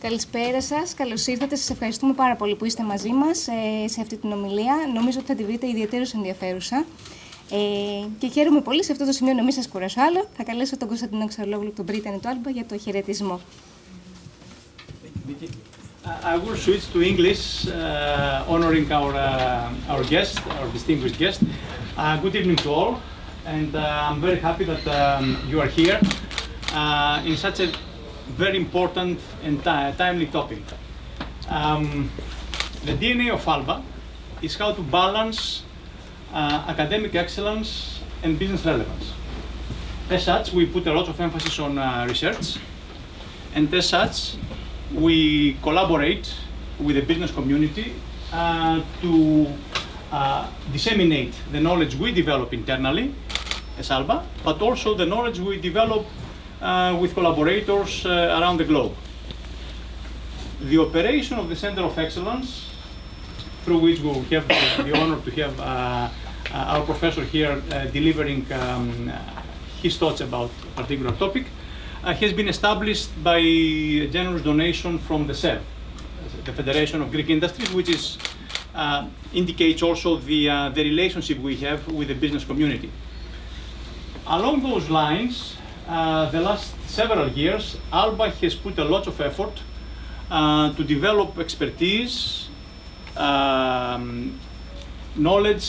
Καλησπέρα σας, καλώς ήρθατε. Σας ευχαριστούμε πάρα πολύ που είστε μαζί μας σε αυτή την ομιλία. Νομίζω ότι θα τη βρείτε ιδιαίτερως ενδιαφέρουσα. Και χαίρομαι πολύ σε αυτό το σημείο να μην σας κουράσω άλλο. Θα καλέσω τον Κωνσταντίνο Ξαρολόγλου, τον Πρίτανη του Alba, για το χαιρετισμό. I will switch to English, honoring our guest, our distinguished guest. Good evening to all, and I'm very happy that you are here in such a very important and timely topic. The DNA of Alba is how to balance academic excellence and business relevance. As such, we put a lot of emphasis on research, and as such, we collaborate with the business community to disseminate the knowledge we develop internally as Alba, but also the knowledge we develop with collaborators around the globe. The operation of the Center of Excellence, through which we will have the honor to have our professor here delivering his thoughts about a particular topic, has been established by a generous donation from the CEV, the Federation of Greek Industries, which is, indicates also the relationship we have with the business community. Along those lines, the last several years, Alba has put a lot of effort to develop expertise, knowledge,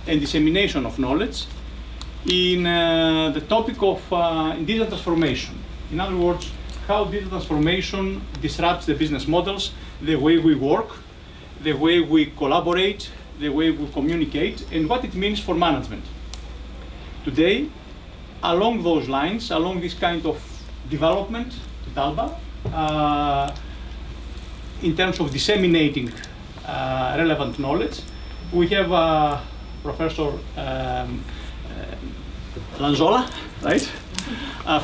and dissemination of knowledge in the topic of digital transformation. In other words, how digital transformation disrupts the business models, the way we work, the way we collaborate, the way we communicate, and what it means for management. Today, along those lines, along this kind of development at Alba, in terms of disseminating relevant knowledge, we have Professor Lanzolla, right,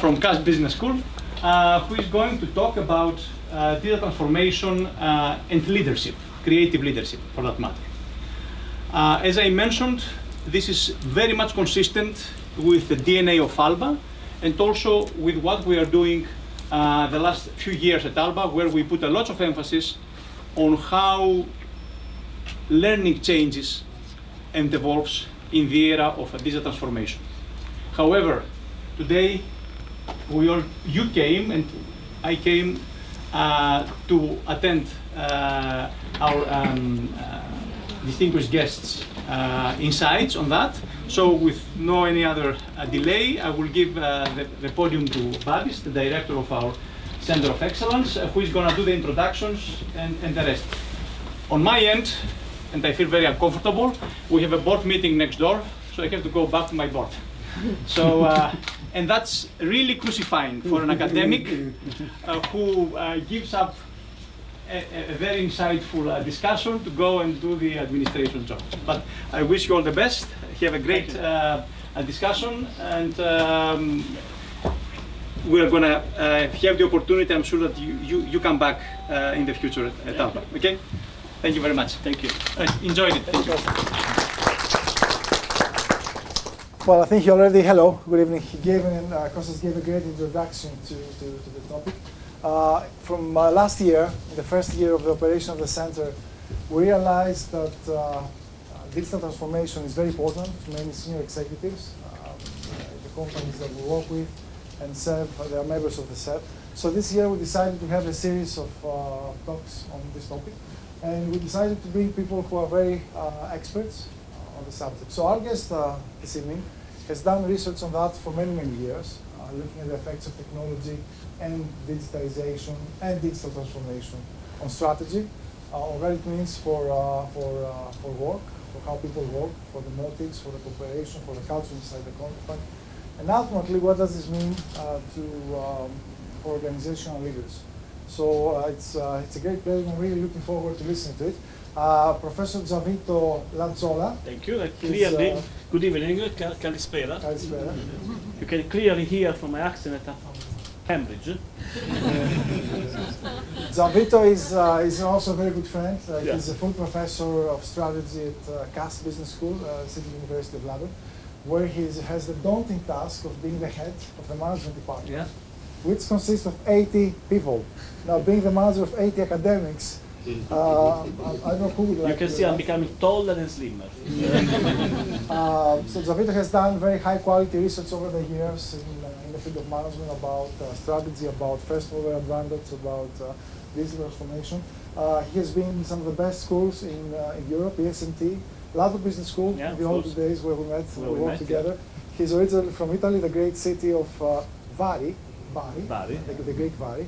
from CAS Business School, who is going to talk about digital transformation and leadership, creative leadership for that matter. As I mentioned, this is very much consistent with the DNA of Alba and also with what we are doing the last few years at Alba, where we put a lot of emphasis on how learning changes and evolves in the era of a digital transformation. However, today you came and I came to attend our distinguished guests' insights on that. So with no any other delay, I will give the podium to Babis, the director of our Center of Excellence, who is going to do the introductions and the rest. On my end, and I feel very uncomfortable, we have a board meeting next door, so I have to go back to my board. So, and that's really crucifying for an academic who gives up a very insightful discussion to go and do the administration job. But I wish you all the best. Have a great discussion, and we're going to have the opportunity. I'm sure that you come back in the future at Alba. Okay? Thank you very much. Thank you. Enjoyed it. Thank you. Well, I think he already, hello, good evening. Kostas gave a great introduction to the topic. From last year, the first year of the operation of the center, we realized that digital transformation is very important to many senior executives, the companies that we work with and serve, they are members of the CEV. So this year we decided to have a series of talks on this topic, and we decided to bring people who are very experts on the subject. So our guest this evening has done research on that for many, many years, looking at the effects of technology and digitalization and digital transformation on strategy, on what it means for work, for how people work, for the motives, for the cooperation, for the culture inside the company, and ultimately what does this mean for organizational leaders. So it's a great pleasure. I'm really looking forward to listening to it. Professor Gianvito Lanzolla. Thank you. Clearly, good evening. Kalispera. You can clearly hear from my accent that I'm from Cambridge. Gianvito is also a very good friend. Yeah. He's a full professor of strategy at CAS Business School, City University of London, where he has the daunting task of being the head of the management department. Yeah. which consists of 80 people. Now, being the manager of 80 academics, I don't know who would like You can to see I'm becoming taller and slimmer. So Gianvito has done very high quality research over the years in the field of management about strategy, about first mover advantage, about digital transformation. He has been in some of the best schools in Europe, ESMT, London Business School, in the old days where we met, we worked together. He's originally from Italy, the great city of Bari, the Greek Bari.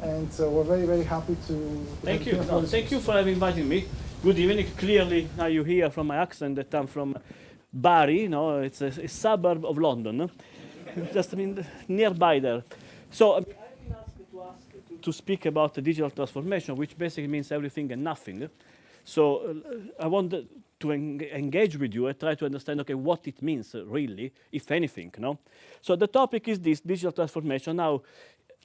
And we're very, very happy to Thank you. No, thank you for having invited me. Good evening. Clearly, now you hear from my accent that I'm from Bari. No, it's a suburb of London. No? Just, I mean, nearby there. So I've been asked to speak about the digital transformation, which basically means everything and nothing. So I want to engage with you and try to understand, okay, what it means really, if anything. No? So the topic is this, digital transformation. Now,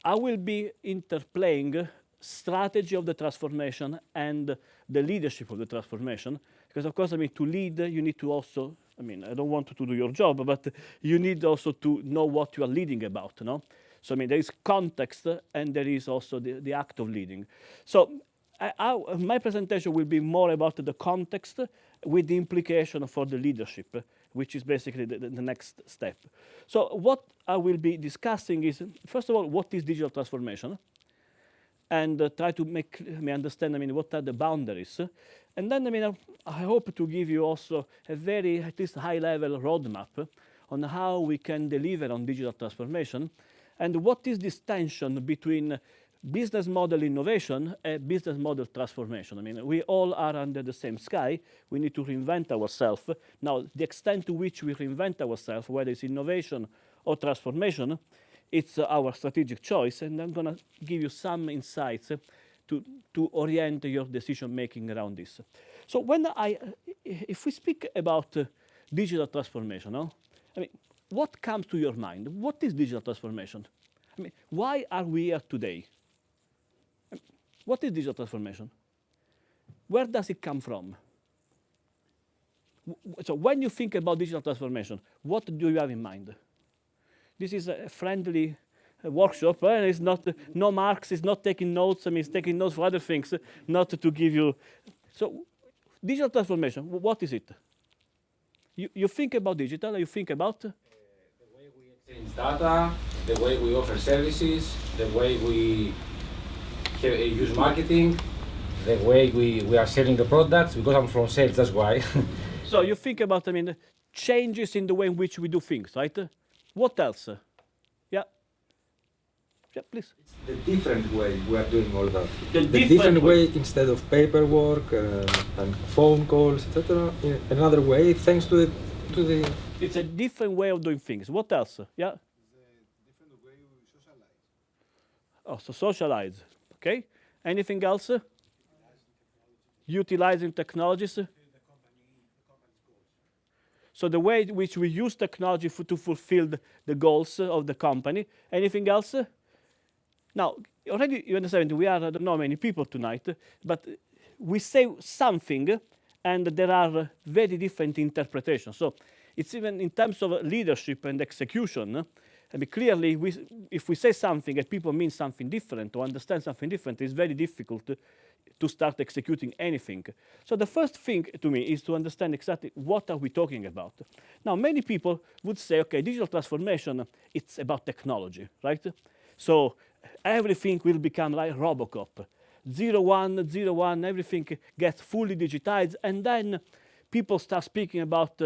I will be interplaying strategy of the transformation and the leadership of the transformation. Because of course, I mean, to lead, you need to also, I mean, I don't want to do your job, but you need also to know what you are leading about, no? So, I mean, there is context and there is also the act of leading. So, my presentation will be more about the context with the implication for the leadership, which is basically the next step. So what I will be discussing is, first of all, what is digital transformation? And try to make me understand, I mean, what are the boundaries? And then, I mean, I hope to give you also a very, at least high-level roadmap on how we can deliver on digital transformation, and what is this tension between business model innovation and business model transformation. I mean, we all are under the same sky. We need to reinvent ourselves. Now, the extent to which we reinvent ourselves, whether it's innovation or transformation, it's our strategic choice. And I'm going to give you some insights to orient your decision-making around this. So if we speak about digital transformation, no? I mean, what comes to your mind? What is digital transformation? I mean, why are we here today? What is digital transformation? Where does it come from? So when you think about digital transformation, what do you have in mind? This is a friendly workshop, and it's not, no marks, it's not taking notes, I mean, it's taking notes for other things, not to give you. So digital transformation, what is it? You think about digital, you think about? The way we exchange data, the way we offer services, the way we use marketing, the way we are selling the products, because I'm from sales, that's why. So you think about, I mean, changes in the way in which we do things, right? What else? Yeah, please. It's the different way we are doing all that. The different way, instead of paperwork and phone calls, etc. In another way, thanks to the. It's a different way of doing things. What else? Yeah. It's a different way we socialize. Oh, so socialize. Okay. Anything else? Utilizing technologies. So the way in which we use technology to fulfill the goals of the company. Anything else? Now, already you understand, we are, I don't know many people tonight, but we say something and there are very different interpretations. So it's even in terms of leadership and execution. I mean, clearly, if we say something and people mean something different or understand something different, it's very difficult to start executing anything. So the first thing to me is to understand exactly what are we talking about. Now, many people would say, okay, digital transformation, it's about technology, right? So everything will become like Robocop. 01, everything gets fully digitized, and then people start speaking about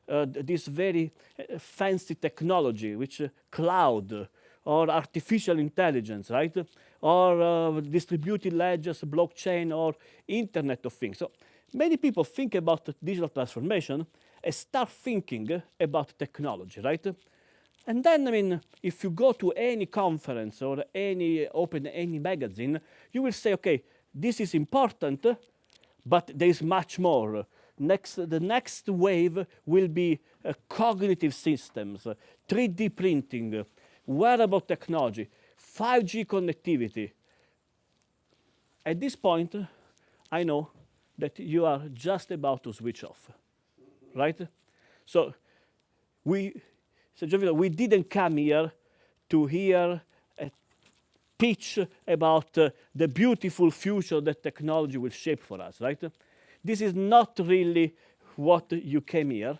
this very fancy technology, which cloud or artificial intelligence, right? Or distributed ledgers, blockchain, or Internet of Things. So many people think about digital transformation and start thinking about technology, right? And then, I mean, if you go to any conference or open any magazine, you will say, okay, this is important, but there is much more. The next wave will be cognitive systems, 3D printing, wearable technology, 5G connectivity. At this point, I know that you are just about to switch off, right? So Gianvito, we didn't come here to hear a pitch about the beautiful future that technology will shape for us, right? This is not really what you came here.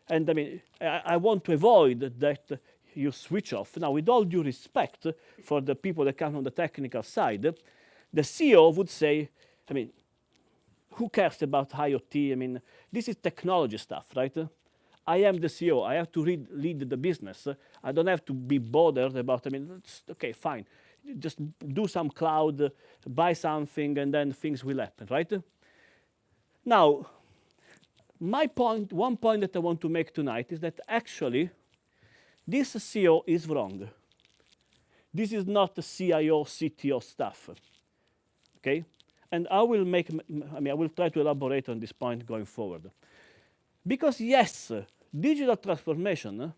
And I mean, I want to avoid that you switch off. Now, with all due respect for the people that come from the technical side, the CEO would say, I mean, who cares about IoT? I mean, this is technology stuff, right? I am the CEO. I have to lead the business. I don't have to be bothered about, I mean, okay, fine. Just do some cloud, buy something, and then things will happen, right? Now, one point that I want to make tonight is that actually, this CEO is wrong. This is not the CIO, CTO stuff, okay? And I will try to elaborate on this point going forward. Because yes, digital transformation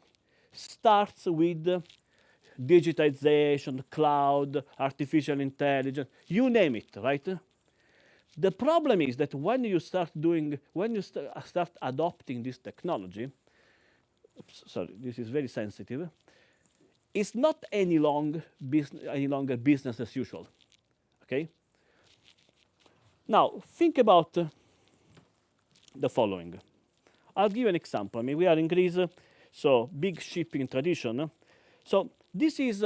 starts with digitization, cloud, artificial intelligence, you name it, right? The problem is that when you start adopting this technology, sorry, this is very sensitive, it's not any longer business as usual, okay? Now, think about the following. I'll give you an example. I mean, we are in Greece, so big shipping tradition. So this is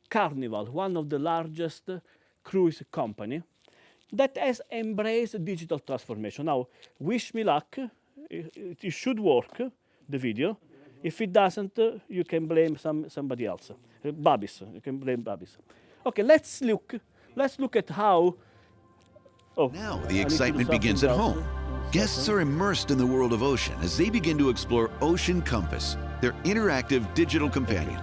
Carnival, one of the largest cruise company that has embraced digital transformation. Now, wish me luck. It should work, the video. If it doesn't, you can blame somebody else. Babis, you can blame Babis. Okay, let's look at how. Oh, now the excitement begins at home. Guests are immersed in the world of Ocean as they begin to explore Ocean Compass, their interactive digital companion.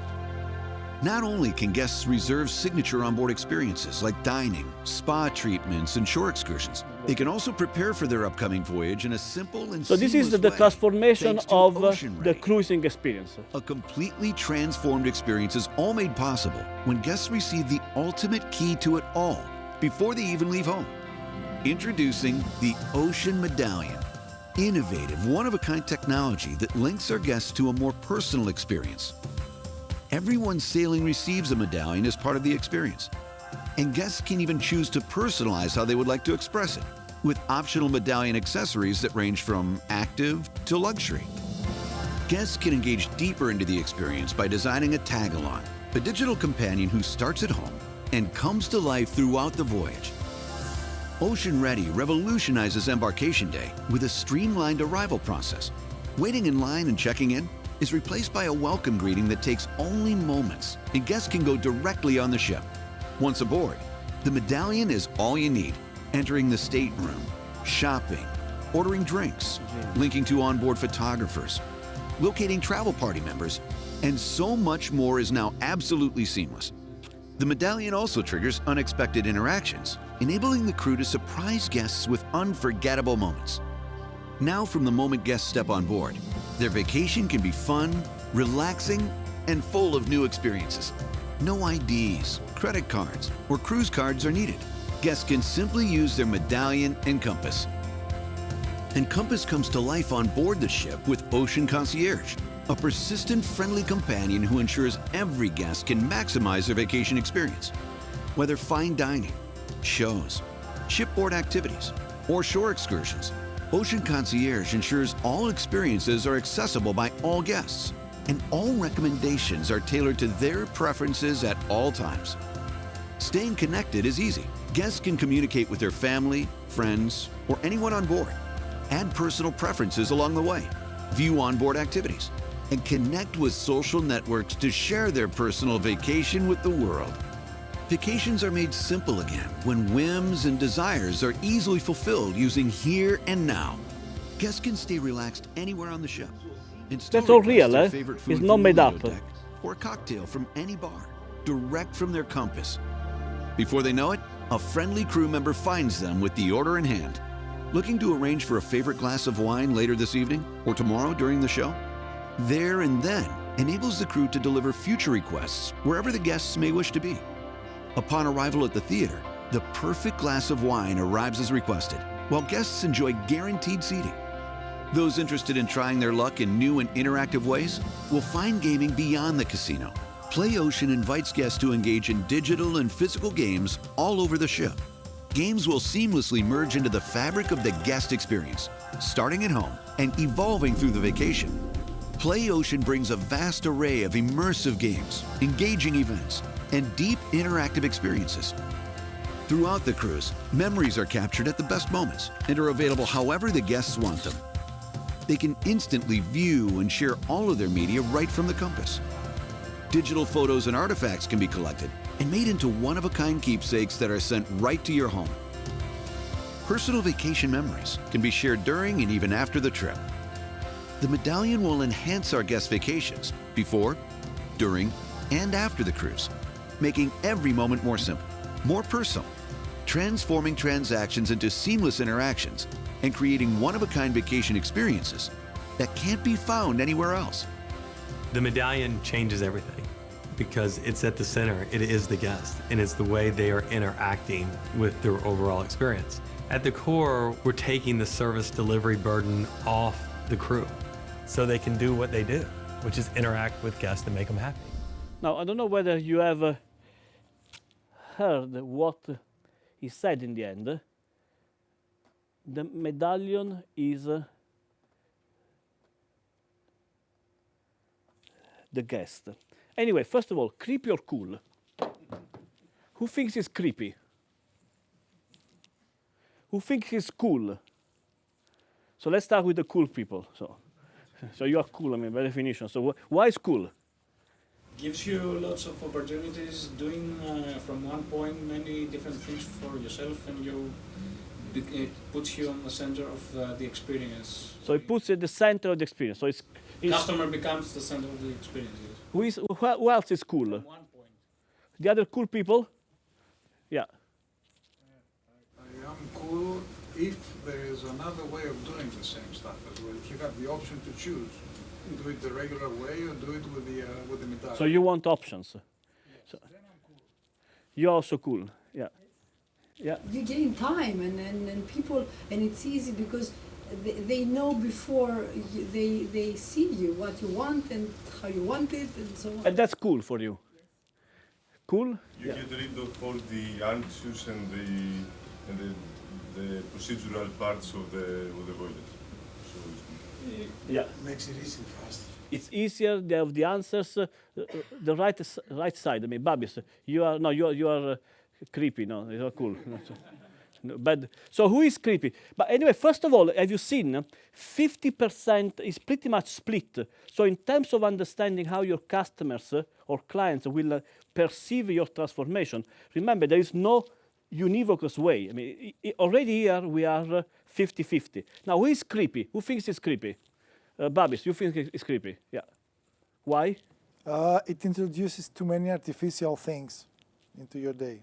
Not only can guests reserve signature onboard experiences like dining, spa treatments, and shore excursions, they can also prepare for their upcoming voyage in a simple and so this is the transformation of the cruising experience. A completely transformed experience is all made possible when guests receive the ultimate key to it all before they even leave home. Introducing the Ocean Medallion, innovative, one-of-a-kind technology that links our guests to a more personal experience. Everyone sailing receives a medallion as part of the experience, and guests can even choose to personalize how they would like to express it, with optional medallion accessories that range from active to luxury. Guests can engage deeper into the experience by designing a tag-along, a digital companion who starts at home and comes to life throughout the voyage. Ocean Ready revolutionizes embarkation day with a streamlined arrival process. Waiting in line and checking in is replaced by a welcome greeting that takes only moments, and guests can go directly on the ship. Once aboard, the medallion is all you need. Entering the stateroom, shopping, ordering drinks, linking to onboard photographers, locating travel party members, and so much more is now absolutely seamless. The medallion also triggers unexpected interactions, enabling the crew to surprise guests with unforgettable moments. Now, from the moment guests step on board, their vacation can be fun, relaxing, and full of new experiences. No IDs, credit cards, or cruise cards are needed. Guests can simply use their medallion and compass. And Compass comes to life on board the ship with Ocean Concierge, a persistent, friendly companion who ensures every guest can maximize their vacation experience. Whether fine dining, shows, shipboard activities, or shore excursions, Ocean Concierge ensures all experiences are accessible by all guests, and all recommendations are tailored to their preferences at all times. Staying connected is easy. Guests can communicate with their family, friends, or anyone on board, add personal preferences along the way, view onboard activities, and connect with social networks to share their personal vacation with the world. Vacations are made simple again when whims and desires are easily fulfilled using here and now. Guests can stay relaxed anywhere on the ship. That's all real, eh? It's not made up. Or a cocktail from any bar, direct from their compass. Before they know it, a friendly crew member finds them with the order in hand. Looking to arrange for a favorite glass of wine later this evening or tomorrow during the show? There and then enables the crew to deliver future requests wherever the guests may wish to be. Upon arrival at the theater, the perfect glass of wine arrives as requested, while guests enjoy guaranteed seating. Those interested in trying their luck in new and interactive ways will find gaming beyond the casino, PlayOcean invites guests to engage in digital and physical games all over the ship. Games will seamlessly merge into the fabric of the guest experience, starting at home and evolving through the vacation. PlayOcean brings a vast array of immersive games, engaging events, and deep interactive experiences. Throughout the cruise, memories are captured at the best moments and are available however the guests want them. They can instantly view and share all of their media right from the compass. Digital photos and artifacts can be collected and made into one-of-a-kind keepsakes that are sent right to your home. Personal vacation memories can be shared during and even after the trip. The medallion will enhance our guests' vacations before, during, and after the cruise, making every moment more simple, more personal, transforming transactions into seamless interactions and creating one-of-a-kind vacation experiences that can't be found anywhere else. The medallion changes everything because it's at the center. It is the guest, and it's the way they are interacting with their overall experience. At the core, we're taking the service delivery burden off the crew so they can do what they do, which is interact with guests and make them happy. Now, I don't know whether you have heard what he said in the end. The medallion is the guest. Anyway, first of all, creepy or cool? Who thinks it's creepy? Who thinks it's cool? So let's start with the cool people. So you are cool, I mean, by definition. So why is cool? Gives you lots of opportunities, doing from one point many different things for yourself, and it puts you on the center of the experience. So it puts you at the center of the experience. So it's customer becomes the center of the experience. Yes. Who else is cool? From one point. The other cool people? Yeah. I am cool if there is another way of doing the same stuff as well. If you have the option to choose, do it the regular way or do it with the medallion. So you want options? Yes, so then I'm cool. You're also cool, yeah. Yeah. You gain time and people, and it's easy because they know before they see you what you want and how you want it and so on. And that's cool for you. Cool? You get rid of all the anxious and the procedural parts of the voyage. So yeah. Makes it easy fast. It's easier. They have the answers. The right side. I mean, Babis, you are creepy. No, you're cool. No, bad. So who is creepy? But anyway, first of all, have you seen 50% is pretty much split. So in terms of understanding how your customers or clients will perceive your transformation, remember there is no univocal way. I mean, already here we are 50-50. Now, who is creepy? Who thinks it's creepy? Babis, you think it's creepy? Yeah. Why? It introduces too many artificial things into your day.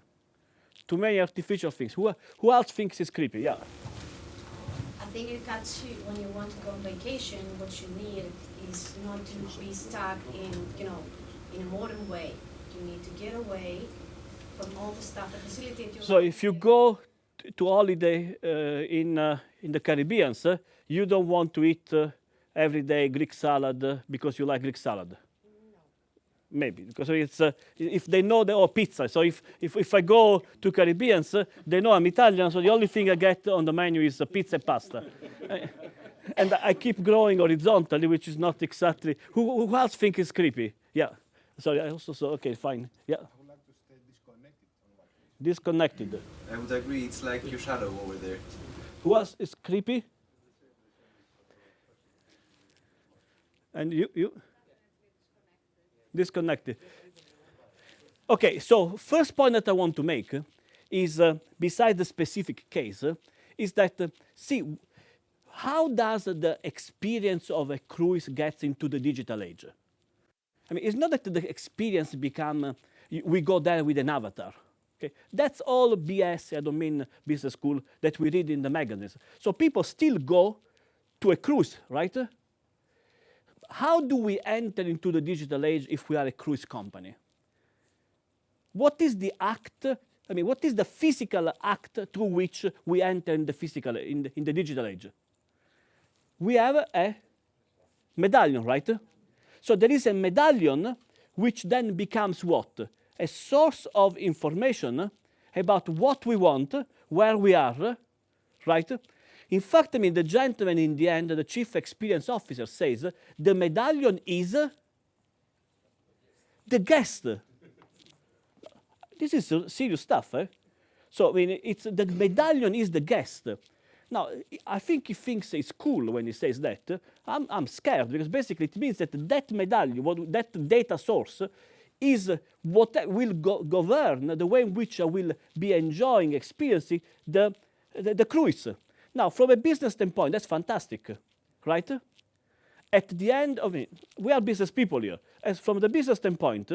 Too many artificial things. Who else thinks it's creepy? Yeah. I think it cuts you when you want to go on vacation. What you need is not to be stuck in a modern way. You need to get away from all the stuff, the facility. So if you go to holiday in the Caribbean, you don't want to eat every day Greek salad because you like Greek salad. No. Maybe because it's if they know pizza. So if I go to Caribbeans, they know I'm Italian. So the only thing I get on the menu is pizza and pasta. And I keep growing horizontally, which is not exactly. Who else think it's creepy? Yeah. Sorry, I also saw. Okay, fine. Yeah. Disconnected. I would agree, it's like your shadow over there. Who else is creepy? And you? Disconnected. Okay, so first point that I want to make is, beside the specific case, is that, see, how does the experience of a cruise get into the digital age? I mean, it's not that the experience become, we go there with an avatar. Okay? That's all BS, I don't mean business school, that we read in the magazines. So people still go to a cruise, right? How do we enter into the digital age if we are a cruise company? What is the act, I mean, what is the physical act through which we enter in the digital age? We have a medallion, right? So there is a medallion which then becomes what? A source of information about what we want, where we are, right? In fact, I mean, the gentleman in the end, the chief experience officer says, the medallion is the guest. This is serious stuff, eh? So, I mean, it's the medallion is the guest. Now, I think he thinks it's cool when he says that. I'm scared, because basically it means that that medallion, that data source, is what will govern the way in which I will be enjoying, experiencing the cruise. Now, from a business standpoint, that's fantastic, right? At the end of it, we are business people here. As from the business standpoint,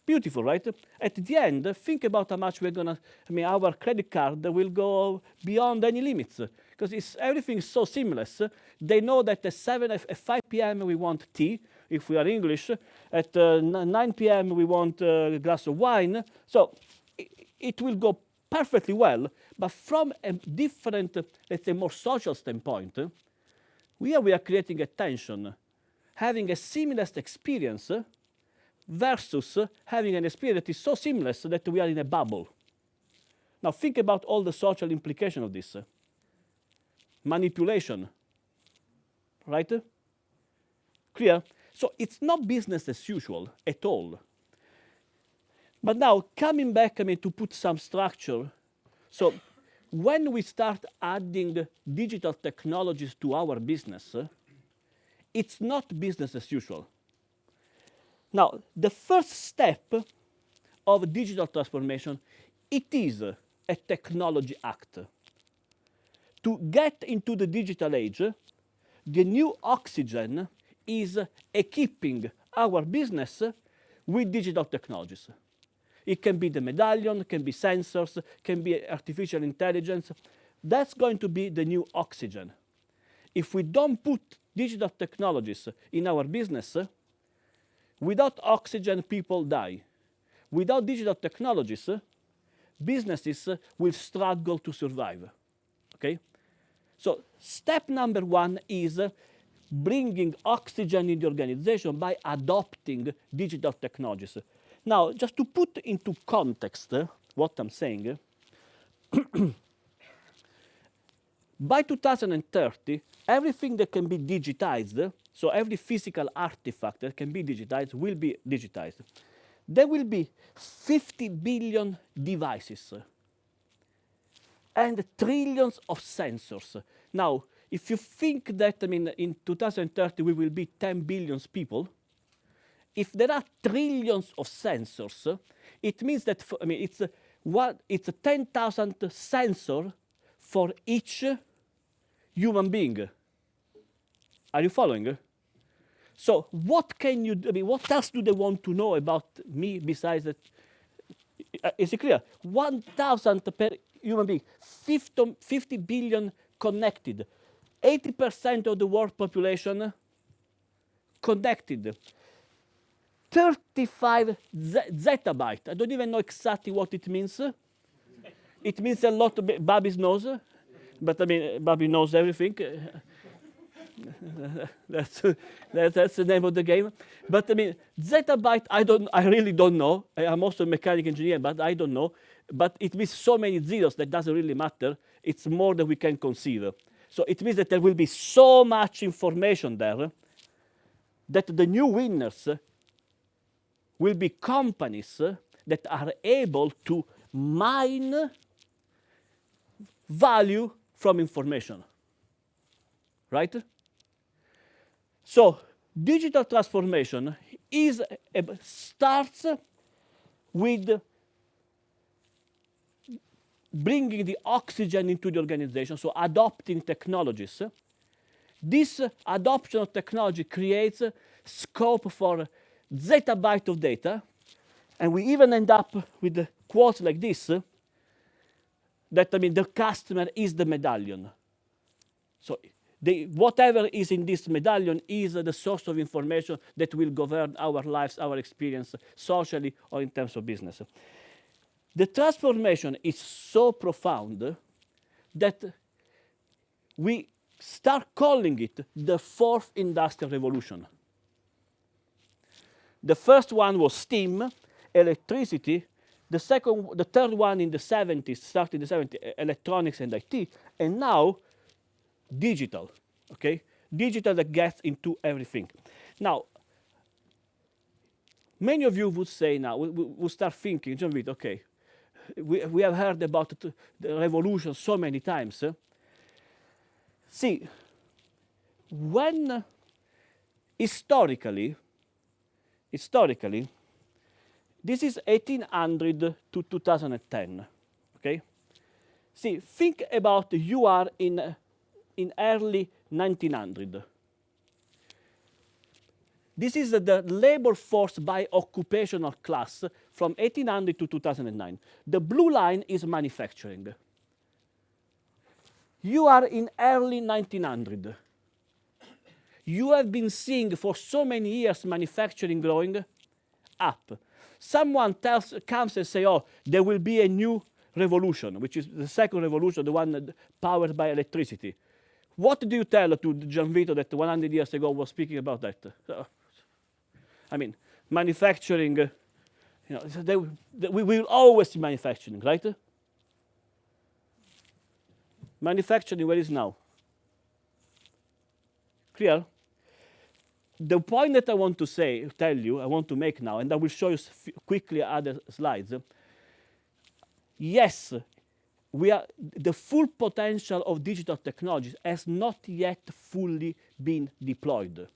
beautiful, right? At the end, think about how much we're gonna, I mean, our credit card will go beyond any limits, because everything is so seamless. They know that at 5 p.m. we want tea, if we are English. At 9 p.m. we want a glass of wine. So it will go perfectly well, but from a different, let's say, more social standpoint, we are creating a tension, having a seamless experience versus having an experience that is so seamless that we are in a bubble. Now think about all the social implications of this. Manipulation, right? Clear? So it's not business as usual at all. But now, coming back, I mean, to put some structure. So when we start adding digital technologies to our business, it's not business as usual. Now, the first step of digital transformation, it is a technology act. To get into the digital age, the new oxygen is equipping our business with digital technologies. It can be the medallion, can be sensors, can be artificial intelligence. That's going to be the new oxygen. If we don't put digital technologies in our business, without oxygen, people die. Without digital technologies, businesses will struggle to survive. Okay? So step number one is bringing oxygen in the organization by adopting digital technologies. Now, just to put into context what I'm saying, by 2030, everything that can be digitized, so every physical artifact that can be digitized will be digitized. There will be 50 billion devices and trillions of sensors. Now, if you think that, I mean, in 2030 we will be 10 billion people, if there are trillions of sensors, it means that, I mean, it's a 10,000 sensor for each human being. Are you following? So what can you do? I mean, what else do they want to know about me besides that? Is it clear? 1,000 per human being, 50 billion connected, 80% of the world population connected. 35 zettabyte. I don't even know exactly what it means. It means a lot. Bobby knows, but I mean, Bobby knows everything. That's the name of the game. But I mean, zettabyte, I really don't know. I'm also a mechanical engineer, but I don't know. But it means so many zeros that doesn't really matter. It's more than we can conceive. So it means that there will be so much information there that the new winners will be companies that are able to mine value from information, right? So digital transformation starts with bringing the oxygen into the organization, so adopting technologies. This adoption of technology creates scope for zettabyte of data, and we even end up with quotes like this, that, I mean, the customer is the medallion. So whatever is in this medallion is the source of information that will govern our lives, our experience, socially or in terms of business. The transformation is so profound that we start calling it the fourth industrial revolution. The first one was steam, electricity. The third one in the 70s, started in the 70s, electronics and IT, and now digital, okay? Digital that gets into everything. Now, many of you would say now, would start thinking, Gianvito, okay, we have heard about the revolution so many times. See, when historically, this is 1800 to 2010, okay? See, think about you are in early 1900. This is the labor force by occupational class from 1800 to 2009. The blue line is manufacturing. You are in early 1900. You have been seeing for so many years manufacturing growing up. Someone comes and says, oh, there will be a new revolution, which is the second revolution, the one powered by electricity. What do you tell to Gianvito that 100 years ago was speaking about that? I mean, manufacturing, we will always be manufacturing, right? Manufacturing, where is now? Clear? The point that I want to tell you, I want to make now, and I will show you quickly other slides. Yes, the full potential of digital technologies has not yet fully been deployed.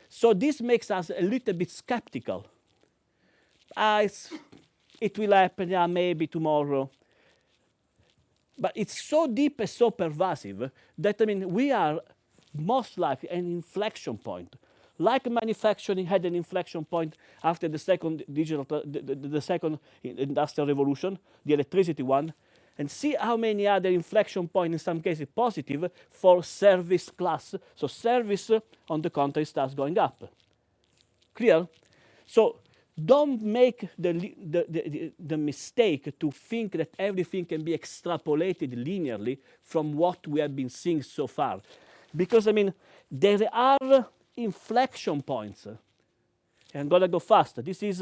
So this makes us a little bit skeptical. It will happen, yeah, maybe tomorrow. But it's so deep and so pervasive that, I mean, we are most likely an inflection point. Like manufacturing had an inflection point after the second the second industrial revolution, the electricity one, and see how many other inflection points, in some cases positive, for service class. So service, on the contrary, starts going up. Clear? So don't make the mistake to think that everything can be extrapolated linearly from what we have been seeing so far. Because, I mean, there are inflection points. I'm going to go faster. This is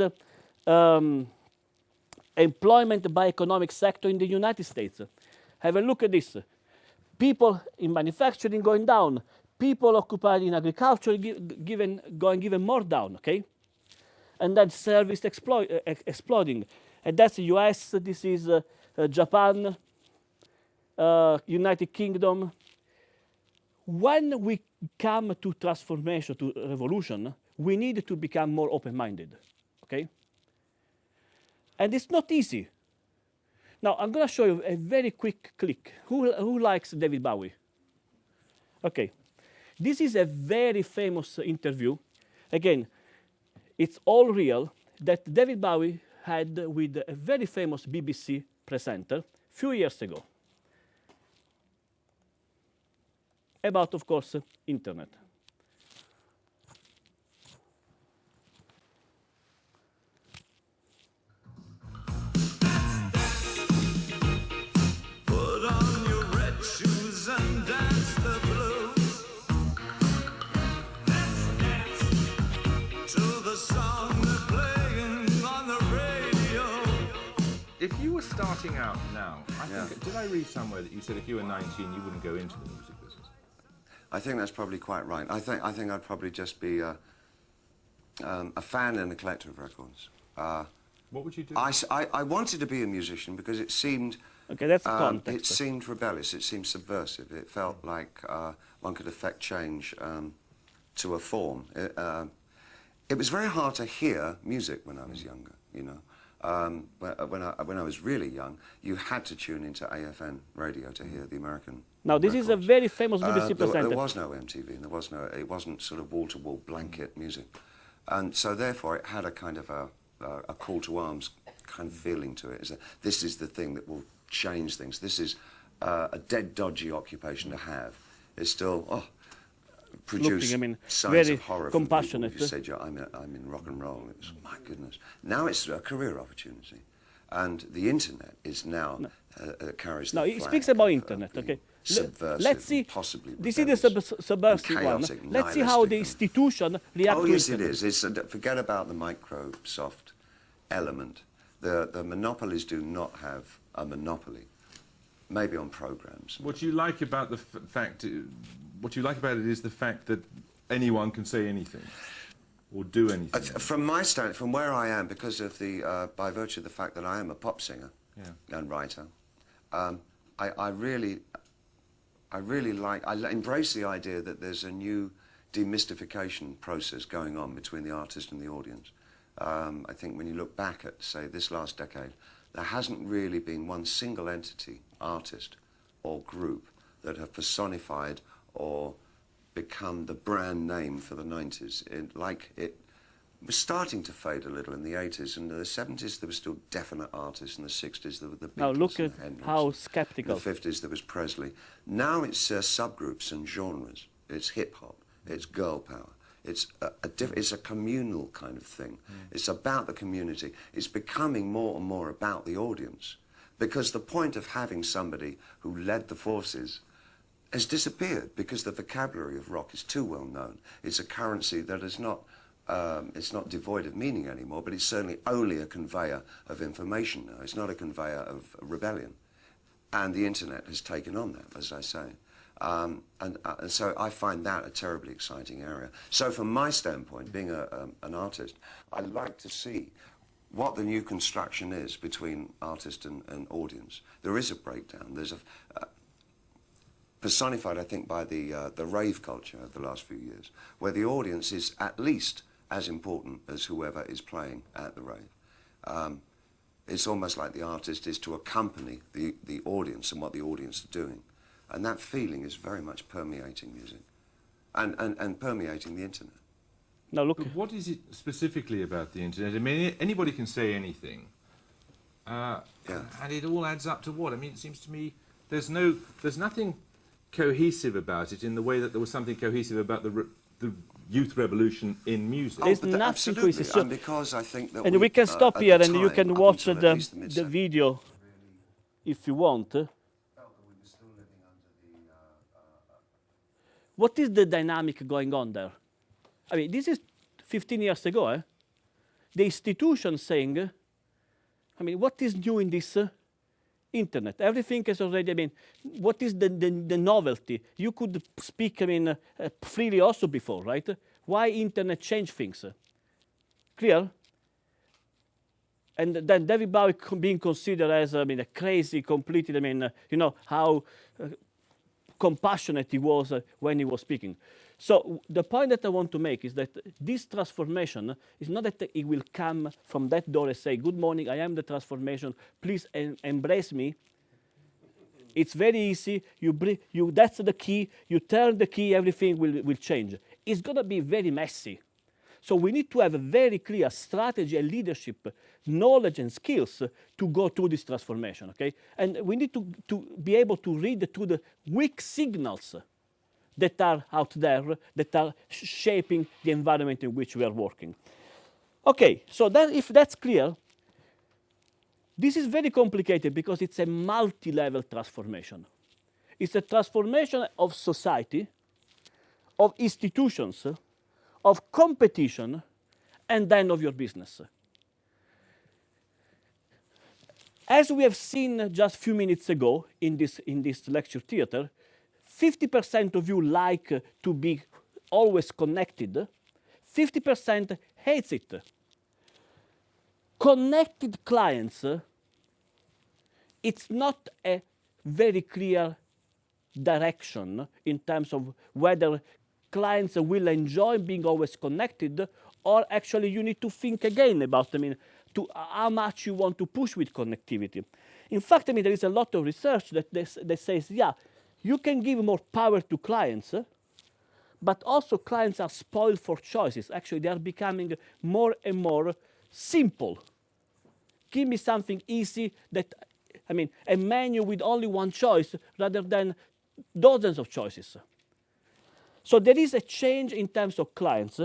employment by economic sector in the United States. Have a look at this. People in manufacturing going down. People occupied in agriculture going even more down, okay? And then service exploding. And that's the US, this is Japan, United Kingdom. When we come to transformation, to revolution, we need to become more open-minded, okay? And it's not easy. Now, I'm going to show you a very quick click. Who likes David Bowie? Okay. This is a very famous interview. Again, it's all real, that David Bowie had with a very famous BBC presenter a few years ago. About, of course, internet. Put on your red shoes and dance the blues. Dance to the song they're playing on the radio. If you were starting out now, did I read somewhere that you said if you were 19 you wouldn't go into the music business? I think that's probably quite right. I think I'd probably just be a fan and a collector of records. What would you do? I wanted to be a musician because it seemed it seemed rebellious. It seemed subversive. It felt like one could affect change to a form. It was very hard to hear music when I was younger. You know. When I was really young, you had to tune into AFN radio to hear the American. Now, this is a very famous BBC presenter. There was no MTV, and it wasn't sort of wall-to-wall blanket music, and so therefore it had a kind of a call to arms kind of feeling to it. This is the thing that will change things. This is a dead, dodgy occupation to have. It's still produce signs of horror. Compassionate. You said, I'm in rock and roll. It's my goodness. Now it's a career opportunity, and the internet is now carries. Now he speaks about internet. Okay. subversive, let's see, possibly this is the subversive one. Let's see how the institution reacts to it. Oh, yes, it is. Forget about the Microsoft element. The monopolies do not have a monopoly. Maybe on programs. What you like about the what you like about it is the fact that anyone can say anything or do anything. From my stand, from where I am, because of by virtue of the fact that I am a pop singer and writer, I really embrace the idea that there's a new demystification process going on between the artist and the audience. I think when you look back at, say, this last decade, there hasn't really been one single entity, artist or group, that have personified or become the brand name for the 90s. It was starting to fade a little in the 80s, and in the 70s there were still definite artists, in the 60s there were the Beatles. Now look at how skeptical. In the 50s there was Presley. Now it's subgroups and genres. It's hip-hop, it's girl power. It's a communal kind of thing. It's about the community. It's becoming more and more about the audience, because the point of having somebody who led the forces has disappeared, because the vocabulary of rock is too well known. It's a currency that is not, it's not devoid of meaning anymore, but it's certainly only a conveyor of information now. It's not a conveyor of rebellion. And the internet has taken on that, as I say. And so I find that a terribly exciting area. So from my standpoint, being an artist, I like to see what the new construction is between artist and audience. There is a breakdown. There's a personified, I think, by the rave culture of the last few years, where the audience is at least as important as whoever is playing at the rave. It's almost like the artist is to accompany the audience and what the audience are doing. And that feeling is very much permeating music and permeating the internet. Now look, but what is it specifically about the internet? I mean, anybody can say anything. And it all adds up to what? I mean, it seems to me there's nothing cohesive about it in the way that there was something cohesive about the youth revolution in music. There's nothing cohesive. So, and because I think that we can stop here and you can watch the video if you want. What is the dynamic going on there? I mean, this is 15 years ago. The institution saying, I mean, what is new in this internet? Everything is already, I mean, what is the novelty? You could speak, I mean, freely also before, right? Why internet change things? Clear? And then David Bowie being considered as, I mean, a crazy, completely, I mean, you know, how compassionate he was when he was speaking. So the point that I want to make is that this transformation is not that it will come from that door and say, good morning, I am the transformation, please embrace me. It's very easy, that's the key, you turn the key, everything will change. It's going to be very messy. So we need to have a very clear strategy and leadership, knowledge and skills to go through this transformation, okay? And we need to be able to read through the weak signals that are out there, that are shaping the environment in which we are working. Okay, so if that's clear, this is very complicated because it's a multi-level transformation. It's a transformation of society, of institutions, of competition, and then of your business. As we have seen just a few minutes ago in this lecture theater, 50% of you like to be always connected, 50% hates it. Connected clients, it's not a very clear direction in terms of whether clients will enjoy being always connected, or actually you need to think again about, I mean, how much you want to push with connectivity. In fact, I mean, there is a lot of research that says, yeah, you can give more power to clients, but also clients are spoiled for choices. Actually, they are becoming more and more simple. Give me something easy that, I mean, a menu with only one choice rather than dozens of choices. So there is a change in terms of clients.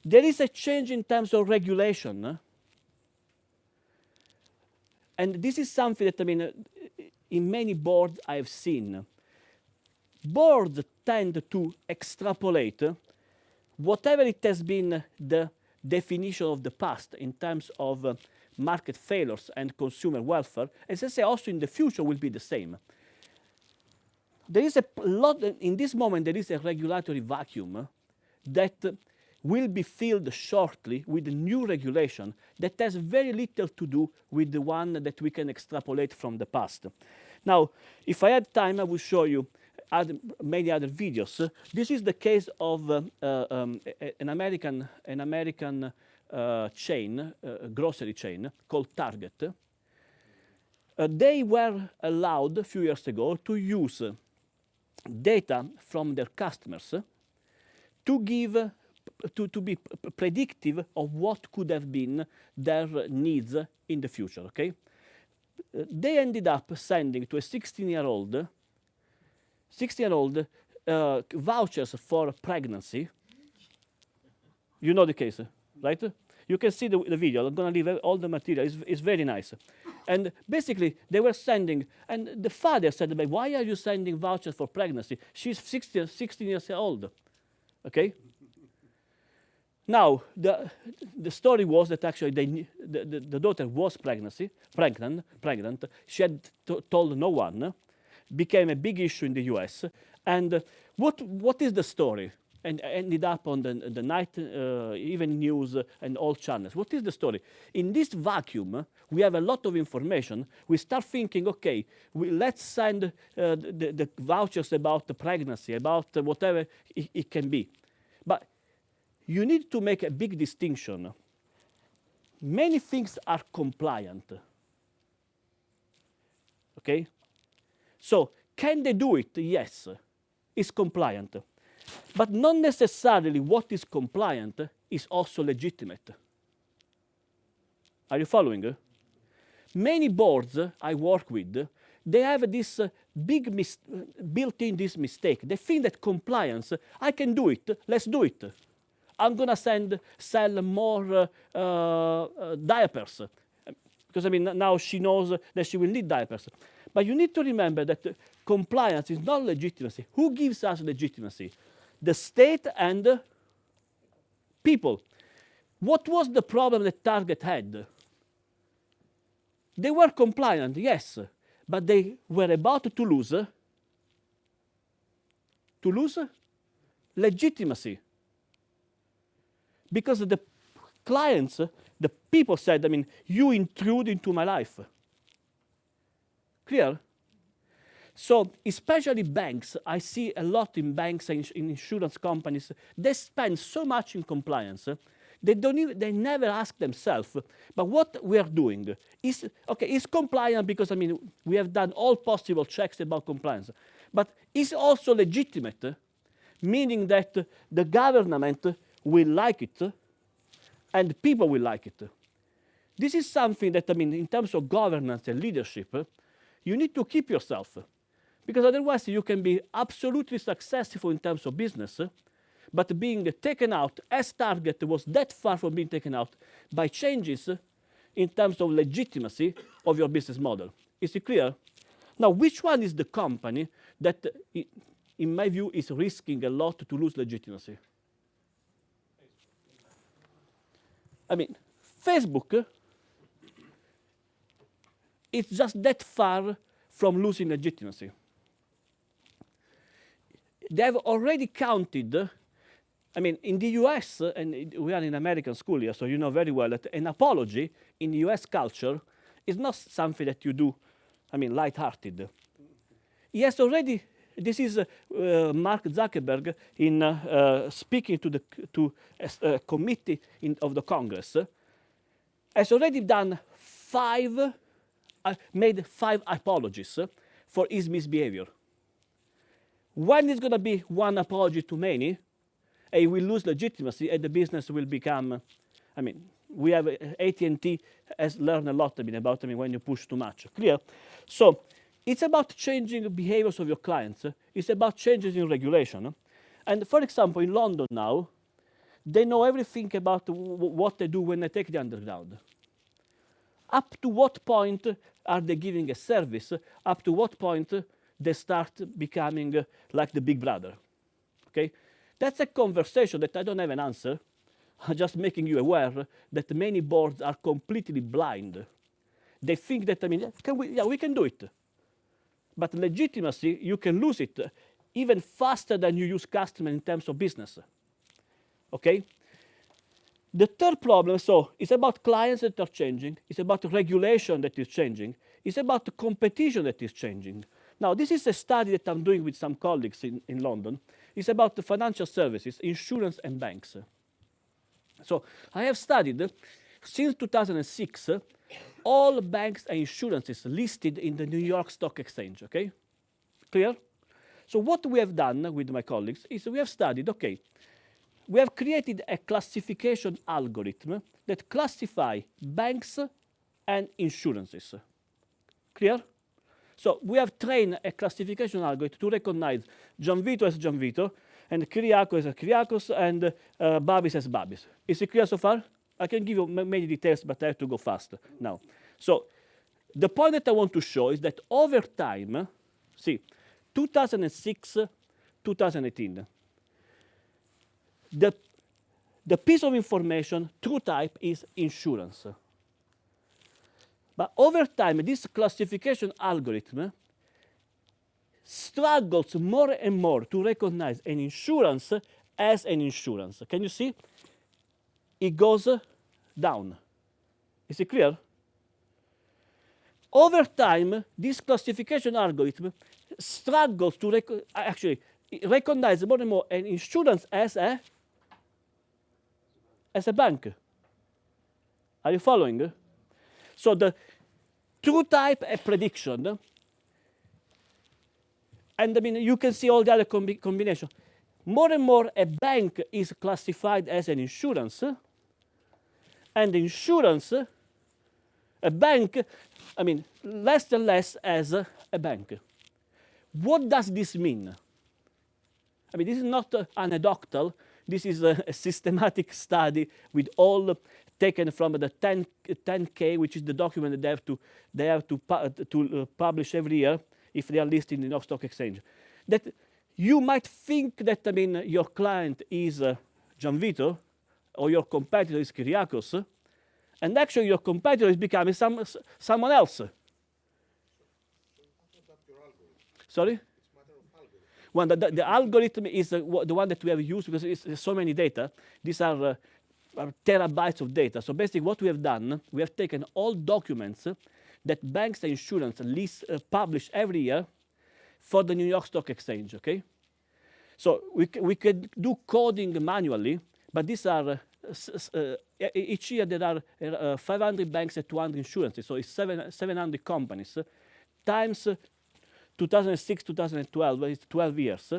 There is a change in terms of regulation. And this is something that, I mean, in many boards I have seen. boards tend to extrapolate whatever it has been the definition of the past in terms of market failures and consumer welfare, as I say, also in the future will be the same. There is a lot, in this moment, there is a regulatory vacuum that will be filled shortly with a new regulation that has very little to do with the one that we can extrapolate from the past. Now, if I had time, I will show you many other videos. This is the case of an American chain, grocery chain called Target. They were allowed a few years ago to use data from their customers to give to be predictive of what could have been their needs in the future. Okay, they ended up sending to a 16-year-old vouchers for pregnancy. You know the case, right? You can see the video. I'm going to leave all the material. It's very nice. And basically, they were sending, and the father said, why are you sending vouchers for pregnancy? She's 16 years old. Okay? Now, the story was that actually the daughter was pregnant. She had told no one. Became a big issue in the US. And what is the story? And ended up on the night, even news and all channels. What is the story? In this vacuum, we have a lot of information. We start thinking, okay, let's send the vouchers about the pregnancy, about whatever it can be. But you need to make a big distinction. Many things are compliant. Okay? So, can they do it? Yes, it's compliant. But not necessarily what is compliant is also legitimate. Are you following? Many boards I work with, they have this built-in this mistake. They think that compliance, I can do it, let's do it. I'm going to sell more diapers. Because, I mean, now she knows that she will need diapers. But you need to remember that compliance is not legitimacy. Who gives us legitimacy? The state and people. What was the problem that Target had? They were compliant, yes, but they were about to lose legitimacy. Because the clients, the people said, I mean, you intrude into my life. Clear? So, especially banks, I see a lot in banks and in insurance companies, they spend so much in compliance, they never ask themselves, but what we are doing is, okay, it's compliant because, I mean, we have done all possible checks about compliance, but it's also legitimate, meaning that the government will like it and people will like it. This is something that, I mean, in terms of governance and leadership, you need to keep yourself. Because otherwise you can be absolutely successful in terms of business, but being taken out as Target was that far from being taken out by changes in terms of legitimacy of your business model. Is it clear? Now, which one is the company that, in my view, is risking a lot to lose legitimacy? I mean, Facebook is just that far from losing legitimacy. They have already counted, I mean, in the US, and we are in American school here, so you know very well that an apology in US culture is not something that you do, I mean, lighthearted. He has already, this is Mark Zuckerberg in speaking to a committee of the Congress, has already done made 5 apologies for his misbehavior. When is going to be one apology too many, he will lose legitimacy and the business will become, I mean, we have AT&T has learned a lot about when you push too much. Clear? So it's about changing behaviors of your clients. It's about changes in regulation. And for example, in London now, they know everything about what they do when they take the underground. Up to what point are they giving a service? Up to what point they start becoming like the big brother. Okay? That's a conversation that I don't have an answer. I'm just making you aware that many boards are completely blind. They think that, we can do it. But legitimacy, you can lose it even faster than you use customer in terms of business. Okay? The third problem, so, is about clients that are changing. It's about regulation that is changing. It's about the competition that is changing. Now, this is a study that I'm doing with some colleagues in London. It's about the financial services, insurance and banks. So I have studied, since 2006, all banks and insurances listed in the New York Stock Exchange, okay? Clear? So what we have done with my colleagues is we have studied, okay, we have created a classification algorithm that classify banks and insurances. Clear? So we have trained a classification algorithm to recognize Gianvito as Gianvito, and Kyriakos as Kyriakos, and Babis as Babis. Is it clear so far? I can give you many details, but I have to go fast now. So the point that I want to show is that over time, see, 2006, 2018, the piece of information, true type, is insurance. But over time, this classification algorithm struggles more and more to recognize an insurance as an insurance. Can you see? It goes down. Is it clear? Over time, this classification algorithm struggles to recognize more and more an insurance as a bank. Are you following? So the true type a prediction, and you can see all the other combinations. More and more a bank is classified as an insurance, and insurance, a bank, less and less as a bank. What does this mean? This is not anecdotal. This is a systematic study with all taken from the 10K, which is the document that they have to publish every year if they are listed in the New York Stock Exchange. That you might think that your client is Gianvito, or your competitor is Kyriakos, and actually your competitor is becoming someone else. Sorry? Well, the algorithm is the one that we have used because it's so many data. These are terabytes of data. So basically what we have done, we have taken all documents that banks and insurance publish every year for the New York Stock Exchange, okay? So we could do coding manually, but these are, each year there are 500 banks and 200 insurances, so it's 700 companies, times 2006, 2012, it's 12 years,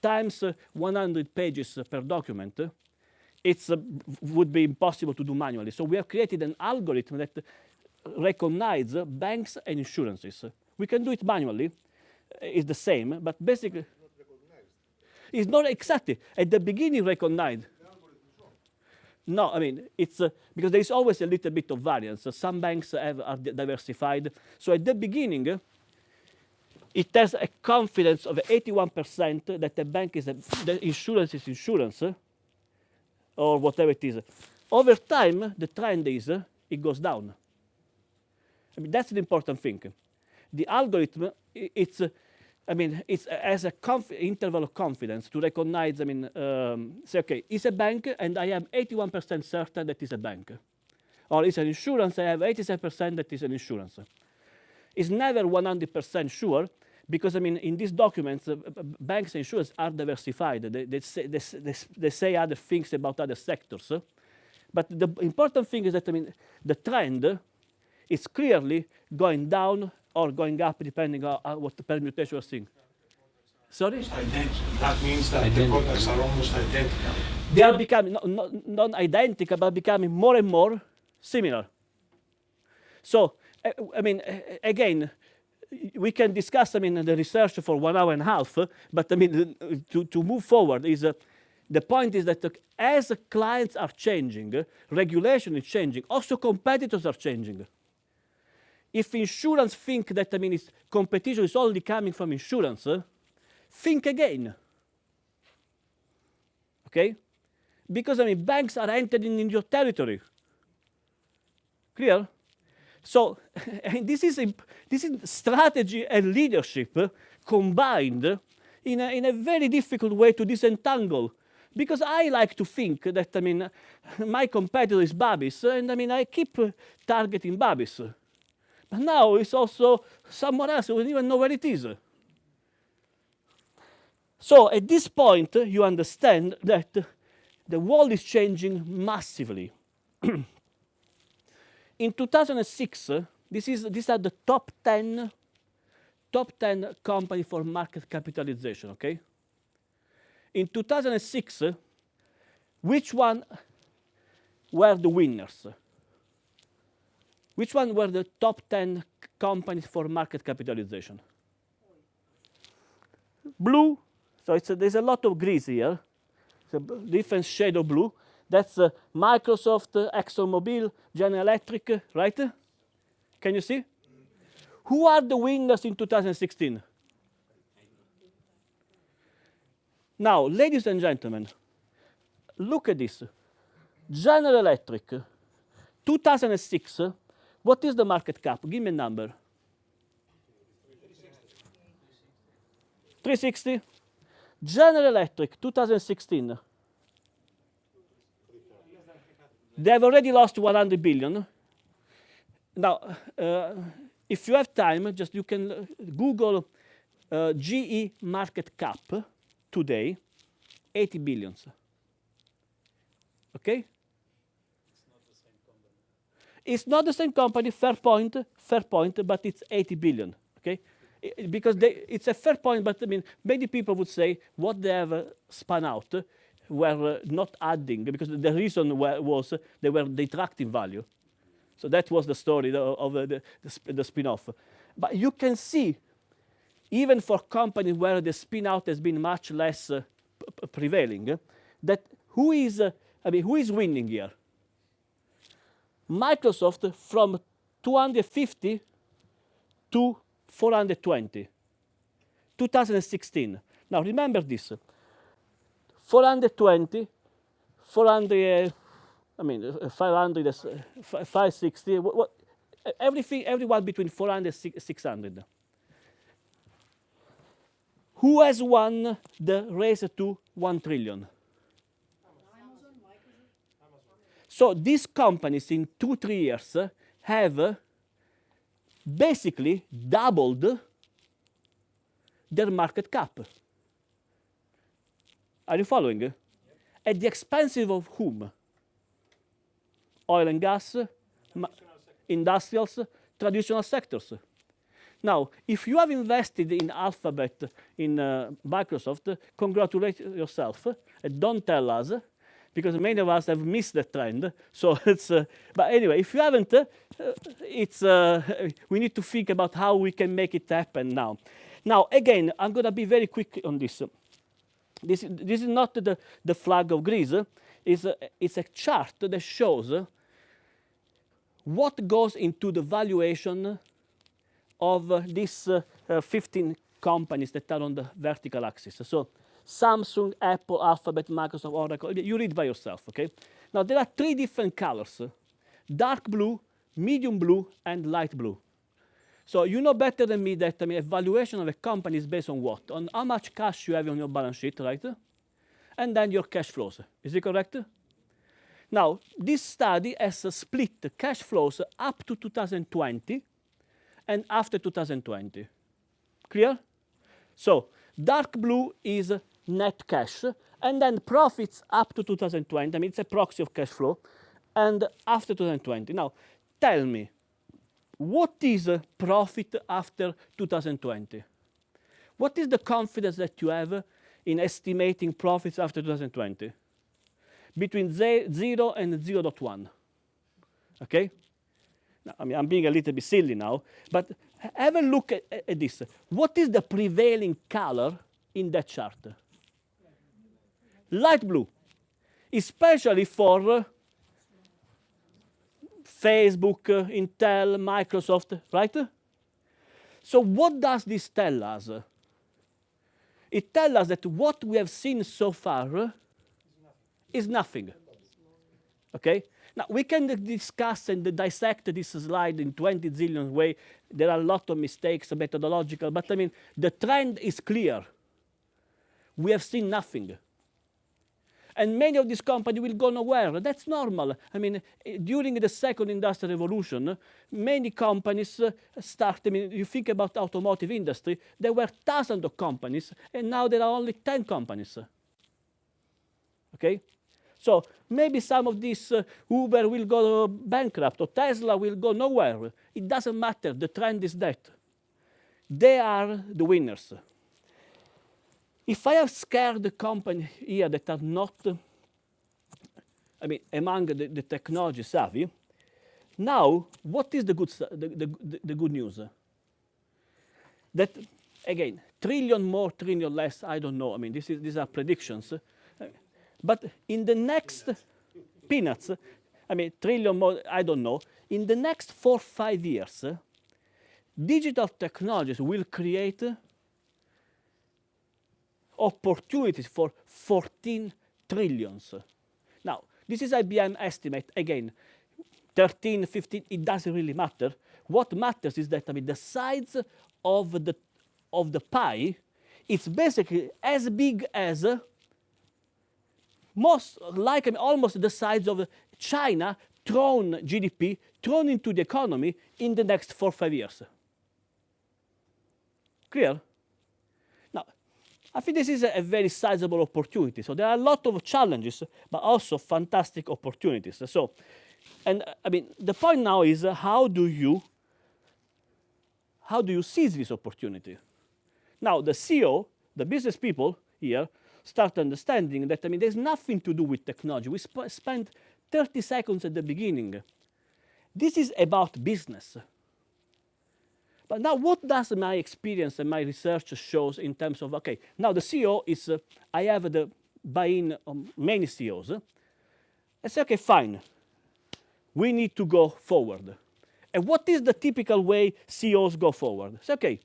times 100 pages per document. It would be impossible to do manually. So we have created an algorithm that recognizes banks and insurances. We can do it manually. It's the same, but basically, it's not exactly. At the beginning, recognized. No, it's because there is always a little bit of variance. Some banks are diversified. So at the beginning, it has a confidence of 81% that the bank is the insurance is insurance, or whatever it is. Over time, the trend is it goes down. That's the important thing. The algorithm, it has an interval of confidence to recognize, say, okay, it's a bank, and I am 81% certain that it's a bank. Or it's an insurance, I have 87% that it's an insurance. It's never 100% sure, because in these documents, banks and insurance are diversified. They say other things about other sectors. But the important thing is that the trend is clearly going down or going up, depending on what the permutation you're seeing. Sorry? That means that the products are almost identical. They are becoming not identical, but becoming more and more similar. So, again, we can discuss the research for 1 hour and a half, but to move forward is the point is that as clients are changing, regulation is changing, also competitors are changing. if insurance think that, it's competition is only coming from insurance, think again. Okay? Because, banks are entering in your territory. Clear? So, and this is strategy and leadership combined in a very difficult way to disentangle. Because I like to think that, my competitor is Babis, and I keep targeting Babis. But now it's also someone else who doesn't even know where it is. So at this point, you understand that the world is changing massively. In 2006, these are the top 10 companies for market capitalization, okay? In 2006, which one were the winners? Which one were the top 10 companies for market capitalization? Blue, so there's a lot of grease here. It's a different shade of blue. That's Microsoft, ExxonMobil, General Electric, right? Can you see? Who are the winners in 2016? Now, ladies and gentlemen, look at this. General Electric, 2006, what is the market cap? Give me a number. 360. General Electric, 2016. They have already lost 100 billion. Now, if you have time, just you can Google GE market cap today, 80 billions. Okay? It's not the same company, fair point, but it's 80 billion. Okay? Because it's a fair point, but many people would say what they have spun out were not adding, because the reason was they were detracting value. So that was the story of the spin-off. But you can see, even for companies where the spin-out has been much less prevailing, that who is winning here? Microsoft from 250 to 420, 2016. Now remember this, 420, 400, 500, 560, everyone between 400 and 600. Who has won the race to 1 trillion? So these companies in 2-3 years have basically doubled their market cap. Are you following? At the expense of whom? Oil and gas, industrials, traditional sectors. Now, if you have invested in Alphabet, in Microsoft, congratulate yourself. Don't tell us, because many of us have missed the trend. So it's. But anyway, if you haven't, we need to think about how we can make it happen now. Now, again, I'm going to be very quick on this. This is not the flag of Greece. It's a chart that shows what goes into the valuation of these 15 companies that are on the vertical axis. So Samsung, Apple, Alphabet, Microsoft, Oracle. You read by yourself, okay? Now, there are 3 different colors: dark blue, medium blue, and light blue. So you know better than me that a valuation of a company is based on what? On how much cash you have on your balance sheet, right? And then your cash flows. Is it correct? Now, this study has split the cash flows up to 2020 and after 2020. Clear? So dark blue is net cash, and then profits up to 2020. It's a proxy of cash flow, and after 2020. Now, tell me, what is a profit after 2020? What is the confidence that you have in estimating profits after 2020? Between 0 and 0.1. Okay? Now, I'm being a little bit silly now, but have a look at this. What is the prevailing color in that chart? Light blue, especially for Facebook, Intel, Microsoft, right? So what does this tell us? It tells us that what we have seen so far is nothing. Okay? Now, we can discuss and dissect this slide in 20 zillion ways. There are a lot of mistakes, methodological, but I mean, the trend is clear. We have seen nothing. And many of these companies will go nowhere. That's normal. I mean, during the second industrial revolution, many companies start, I mean, you think about automotive industry, there were thousands of companies, and now there are only 10 companies. Okay? So maybe some of these Uber will go bankrupt, or Tesla will go nowhere. It doesn't matter. The trend is that. They are the winners. If I have scared the company here that are not, I mean, among the technology savvy, now what is the good news? That, again, trillion more, trillion less, I don't know. I mean, these are predictions. But in the next peanuts, I mean, trillion more, I don't know. In the next 4 or 5 years, digital technologies will create opportunities for 14 trillions. Now, this is IBM estimate. Again, 13, 15, it doesn't really matter. What matters is that, I mean, the size of the pie is basically as big as almost the size of China GDP thrown into the economy in the next 4 or 5 years. Clear? Now, I think this is a very sizable opportunity. So there are a lot of challenges, but also fantastic opportunities. So, and I mean, the point now is how do you seize this opportunity? Now, the CEO, the business people here, start understanding that, I mean, there's nothing to do with technology. We spent 30 seconds at the beginning. This is about business. But now what does my experience and my research shows in terms of, okay, now the CEO is, I have the buy-in of many CEOs. I say, okay, fine. We need to go forward. And what is the typical way CEOs go forward? Say, okay,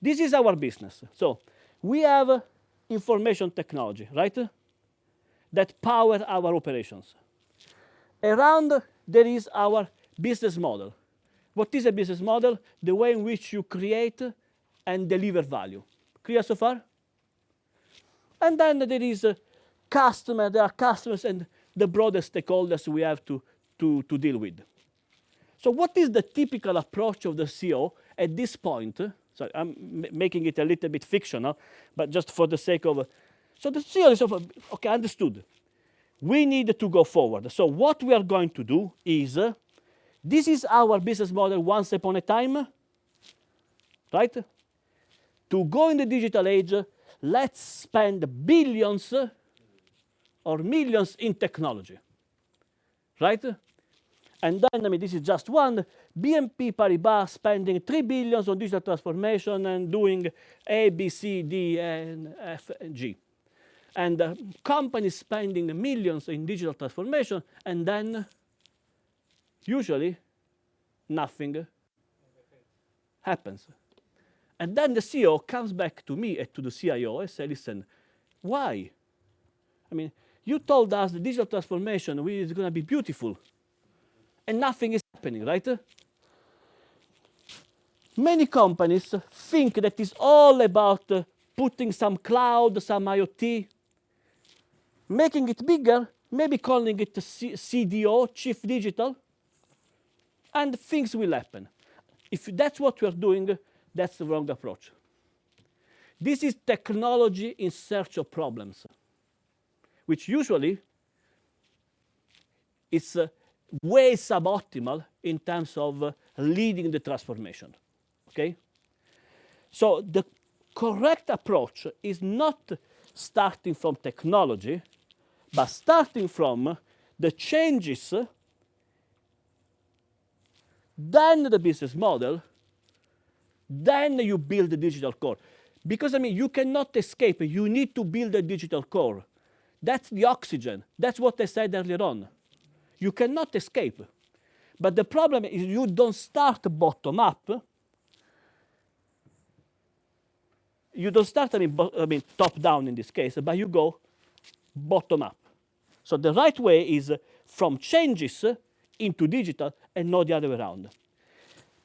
this is our business. So we have information technology, right? That power our operations. Around there is our business model. What is a business model? The way in which you create and deliver value. Clear so far? And then there is a customer, there are customers and the broader stakeholders we have to deal with. So what is the typical approach of the CEO at this point? So I'm making it a little bit fictional, but just for the sake of... So the CEO is, okay, understood. We need to go forward. So what we are going to do is, this is our business model once upon a time, right? To go in the digital age, let's spend billions or millions in technology, right? And then, I mean, this is just one. BNP Paribas spending 3 billion on digital transformation and doing A, B, C, D, and F, and G. And companies spending millions in digital transformation, and then usually nothing happens. And then the CEO comes back to me and to the CIO and says, listen, why? I mean, you told us the digital transformation is going to be beautiful, and nothing is happening, right? Many companies think that it's all about putting some cloud, some IoT, making it bigger, maybe calling it CDO, Chief Digital, and things will happen. If that's what we're doing, that's the wrong approach. This is technology in search of problems, which usually is way suboptimal in terms of leading the transformation. Okay? So the correct approach is not starting from technology, but starting from the changes, then the business model, then you build the digital core. Because, I mean, you cannot escape. You need to build a digital core. That's the oxygen. That's what I said earlier on. You cannot escape. But the problem is you don't start bottom up. You don't start, top down in this case, but you go bottom up. So the right way is from changes into digital and not the other way around.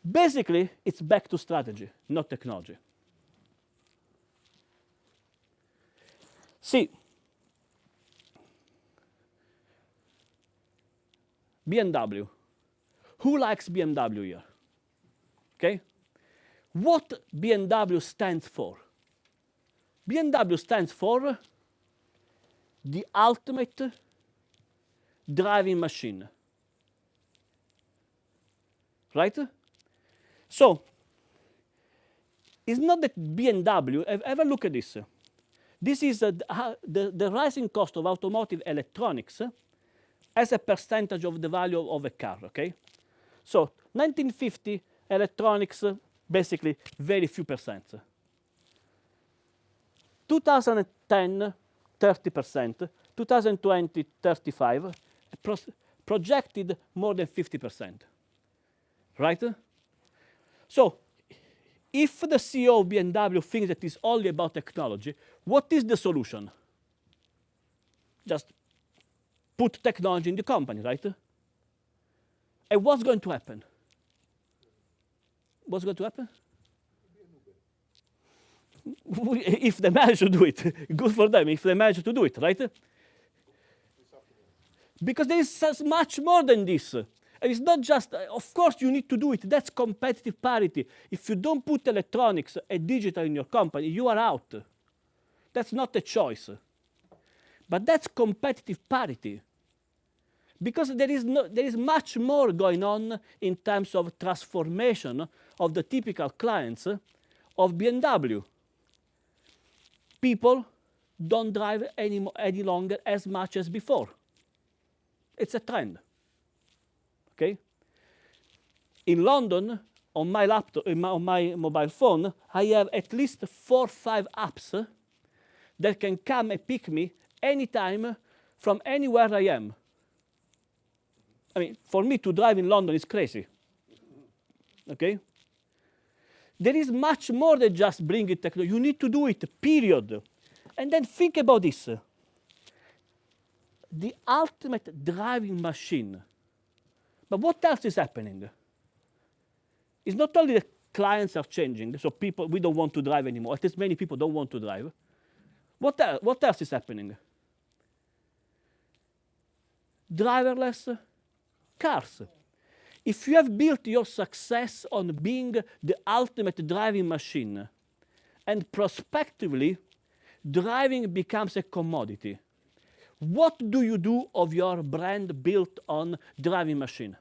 Basically, it's back to strategy, not technology. See, BMW. Who likes BMW here? Okay? What BMW stands for? BMW stands for the ultimate driving machine. Right? So, it's not that BMW, ever look at this. This is the rising cost of automotive electronics as a percentage of the value of a car, okay? So, 1950, electronics, basically very few percent. 2010, 30%. 2020, 35%. Projected more than 50%. Right? So, if the CEO of BMW thinks that it's only about technology, what is the solution? Just put technology in the company, right? And what's going to happen? What's going to happen? If they manage to do it, good for them, if they manage to do it, right? Because there is much more than this. And it's not just, of course you need to do it, that's competitive parity. If you don't put electronics and digital in your company, you are out. That's not a choice. But that's competitive parity. Because there is much more going on in terms of transformation of the typical clients of BMW. People don't drive any longer as much as before. It's a trend. Okay? In London, on my laptop, on my mobile phone, I have at least 4 or 5 apps that can come and pick me anytime from anywhere I am. I mean, for me to drive in London is crazy. Okay? There is much more than just bringing technology. You need to do it, period. And then think about this. The ultimate driving machine. But what else is happening? It's not only that clients are changing, so people, we don't want to drive anymore. At least many people don't want to drive. What else is happening? Driverless cars. If you have built your success on being the ultimate driving machine, and prospectively, driving becomes a commodity, what do you do of your brand built on driving machine?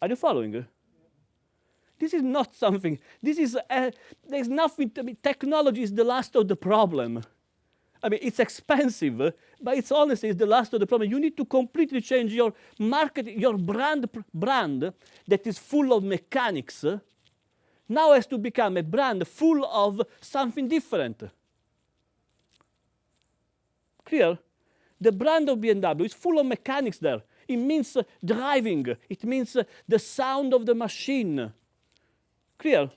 Are you following? This is not something, this is, there's nothing, technology is the last of the problem. I mean, it's expensive, but it's honestly it's the last of the problem. You need to completely change your market, your brand that is full of mechanics, now has to become a brand full of something different. Clear? The brand of BMW is full of mechanics there. It means driving. It means the sound of the machine. Clear?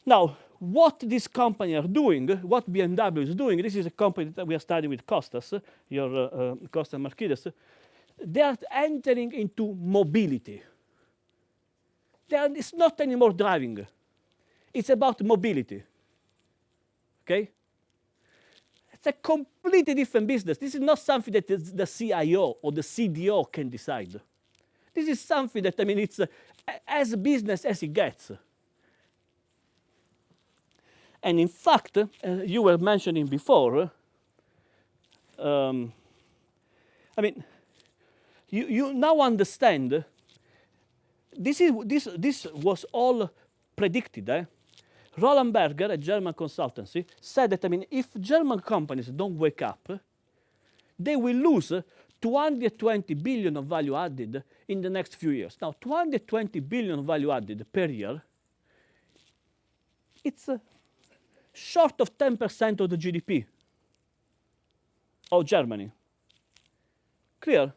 Now, what this company are doing, what BMW is doing, this is a company that we are studying with Kostas, Kostas Markides. They are entering into mobility. It's not anymore driving. It's about mobility. Okay? It's a completely different business. This is not something that the CIO or the CDO can decide. This is something that, I mean, it's as business as it gets. And in fact, you were mentioning before, I mean, you now understand, this was all predicted. Roland Berger, a German consultancy, said that, I mean, if German companies don't wake up, they will lose 220 billion of value added in the next few years. Now, 220 billion value added per year, it's short of 10% of the GDP of Germany. Clear?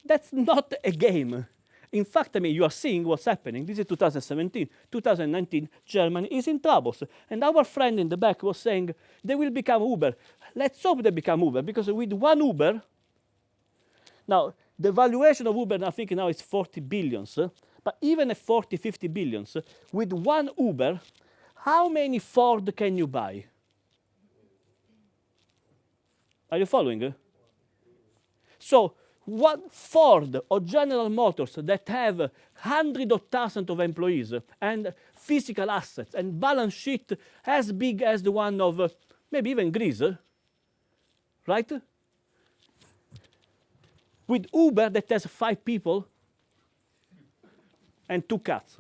That's not a game. In fact, I mean, you are seeing what's happening. This is 2017. 2019, Germany is in troubles. And our friend in the back was saying they will become Uber. Let's hope they become Uber, because with one Uber, now, the valuation of Uber, I think now is 40 billions. But even at 40, 50 billions, with one Uber, how many Ford can you buy? Are you following? So, what Ford or General Motors that have hundreds of thousands of employees and physical assets and balance sheet as big as the one of maybe even Greece, right? With Uber that has 5 people and 2 cats,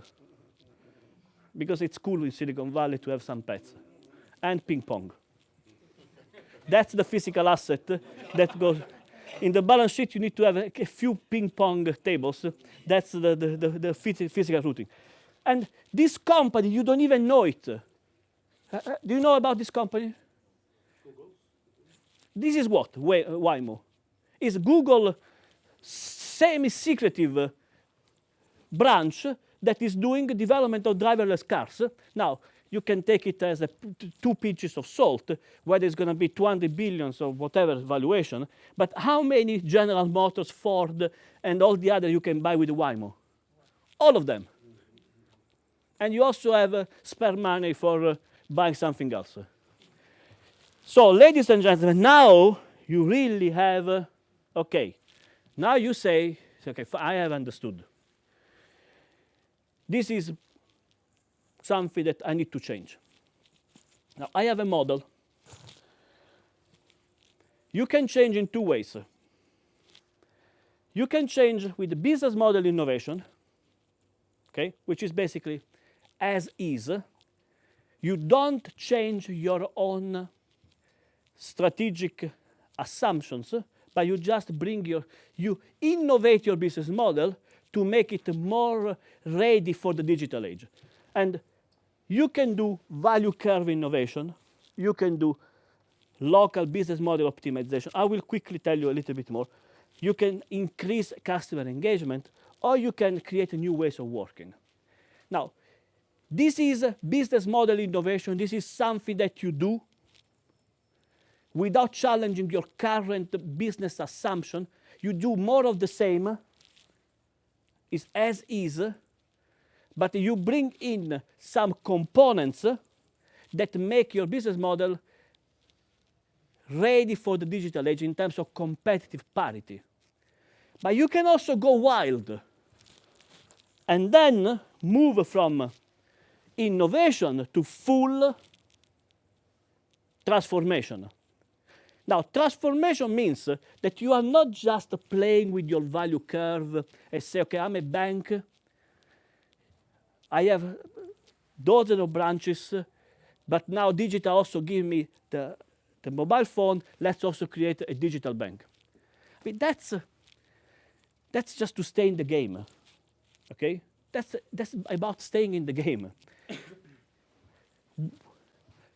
because it's cool in Silicon Valley to have some pets, and ping pong. That's the physical asset that goes. In the balance sheet, you need to have a few ping pong tables. That's the physical routing. And this company, you don't even know it. Do you know about this company? Google. This is what Waymo is. Google semi-secretive branch that is doing development of driverless cars. Now, you can take it as 2 pinches of salt, whether it's going to be 200 billions or whatever valuation. But how many General Motors, Ford, and all the other you can buy with Waymo? All of them. And you also have spare money for buying something else. So, ladies and gentlemen, now you really have, okay, now you say, okay, I have understood. This is something that I need to change. Now, I have a model. You can change in 2 ways. You can change with the business model innovation, okay, which is basically as is. You don't change your own strategic assumptions, but you just you innovate your business model to make it more ready for the digital age. And you can do value curve innovation. You can do local business model optimization. I will quickly tell you a little bit more. You can increase customer engagement, or you can create new ways of working. Now, this is business model innovation. This is something that you do without challenging your current business assumption. You do more of the same. It's as is. But you bring in some components that make your business model ready for the digital age in terms of competitive parity. But you can also go wild and then move from innovation to full transformation. Now, transformation means that you are not just playing with your value curve and say, okay, I'm a bank, I have dozens of branches, but now digital also give me the mobile phone. Let's also create a digital bank. I mean, that's just to stay in the game, okay? That's about staying in the game.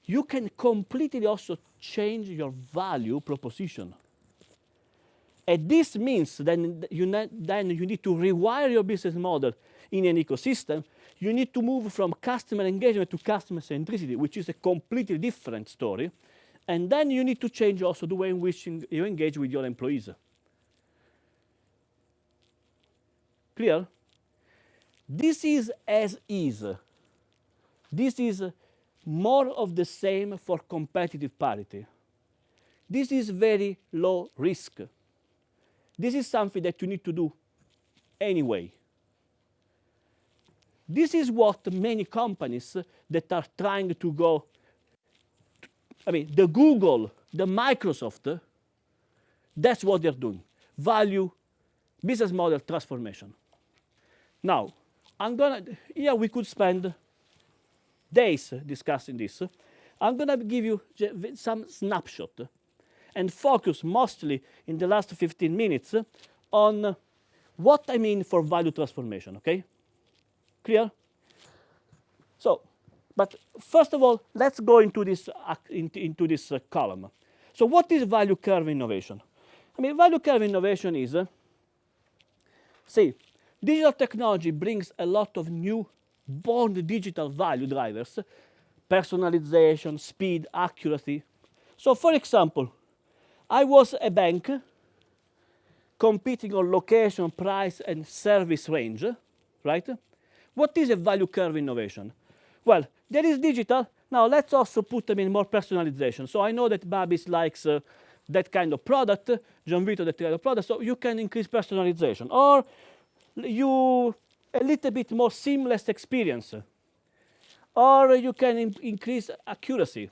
You can completely also change your value proposition. And this means then you need to rewire your business model in an ecosystem. You need to move from customer engagement to customer centricity, which is a completely different story. And then you need to change also the way in which you engage with your employees. Clear? This is as is. This is more of the same for competitive parity. This is very low risk. This is something that you need to do anyway. This is what many companies that are trying to go, I mean, the Google, the Microsoft, that's what they're doing. Value, business model transformation. Now, here we could spend days discussing this. I'm going to give you some snapshot and focus mostly in the last 15 minutes on what I mean for value transformation, okay? Clear? So, but first of all, let's go into this column. So what is value curve innovation? I mean, value curve innovation is, see, digital technology brings a lot of new born digital value drivers, personalization, speed, accuracy. So for example, I was a bank competing on location, price, and service range, right? What is a value curve innovation? Well, there is digital. Now let's also put them in more personalization. So I know that Babis likes that kind of product, Gianvito that kind of product, so you can increase personalization. Or you a little bit more seamless experience. Or you can increase accuracy.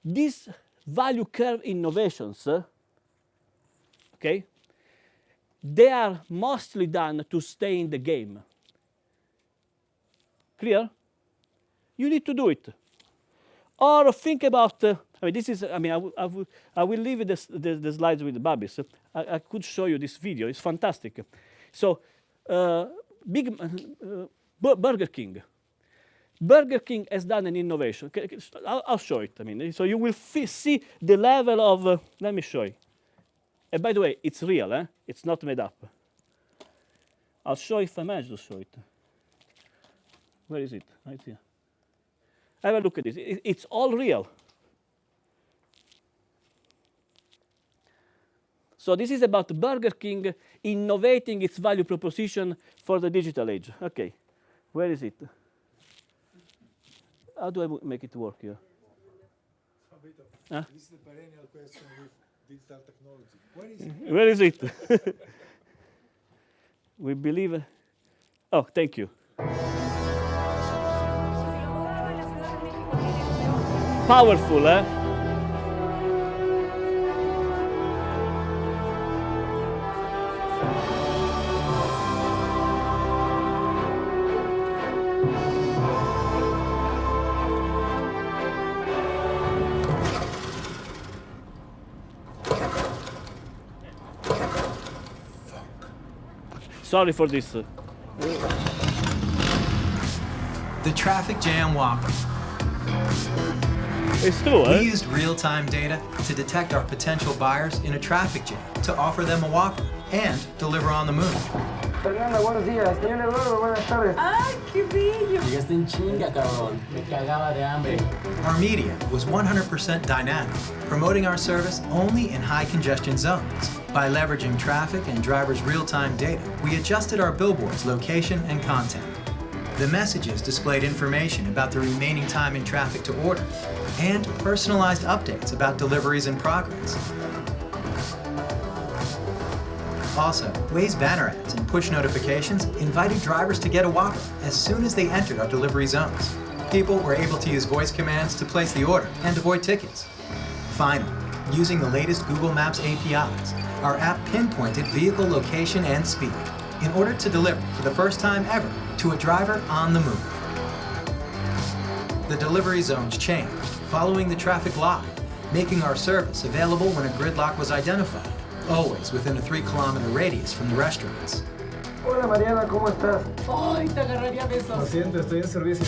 These value curve innovations, okay, they are mostly done to stay in the game. Clear? You need to do it. Or think about, I mean, this is, I mean, I will leave the slides with Babis. I could show you this video. It's fantastic. So, Burger King. Burger King has done an innovation. I'll show it. I mean, so you will see the level of. Let me show you. And by the way, it's real. It's not made up. I'll show if I manage to show it. Where is it? Right here. Have a look at this. It's all real. So this is about Burger King innovating its value proposition for the digital age. Okay, where is it? How do I make it work here? Huh? This is the perennial question with digital technology. Where is it? We believe. Oh, thank you. Powerful, eh? Sorry for this. The traffic jam Whopper. It's true, We used real-time data to detect our potential buyers in a traffic jam to offer them a Whopper and deliver on the move. Fernanda, buenos días. Señor Eduardo, buenas tardes. ¡Ay, qué bello! Llegaste en chinga, cabrón. Me cagaba de hambre. Our media was 100% dynamic, promoting our service only in high congestion zones. By leveraging traffic and drivers' real-time data, we adjusted our billboards' location and content. The messages displayed information about the remaining time in traffic to order and personalized updates about deliveries in progress. Also, Waze banner ads and push notifications invited drivers to get a Whopper as soon as they entered our delivery zones. People were able to use voice commands to place the order and avoid tickets. Finally, using the latest Google Maps APIs, our app pinpointed vehicle location and speed in order to deliver for the first time ever to a driver on the move. The delivery zones changed following the traffic live, making our service available when a gridlock was identified, always within a 3-kilometer radius from the restaurants. Hola Mariana, ¿cómo estás? ¡Ay, te agarraría besos! Lo siento, estoy en servicio.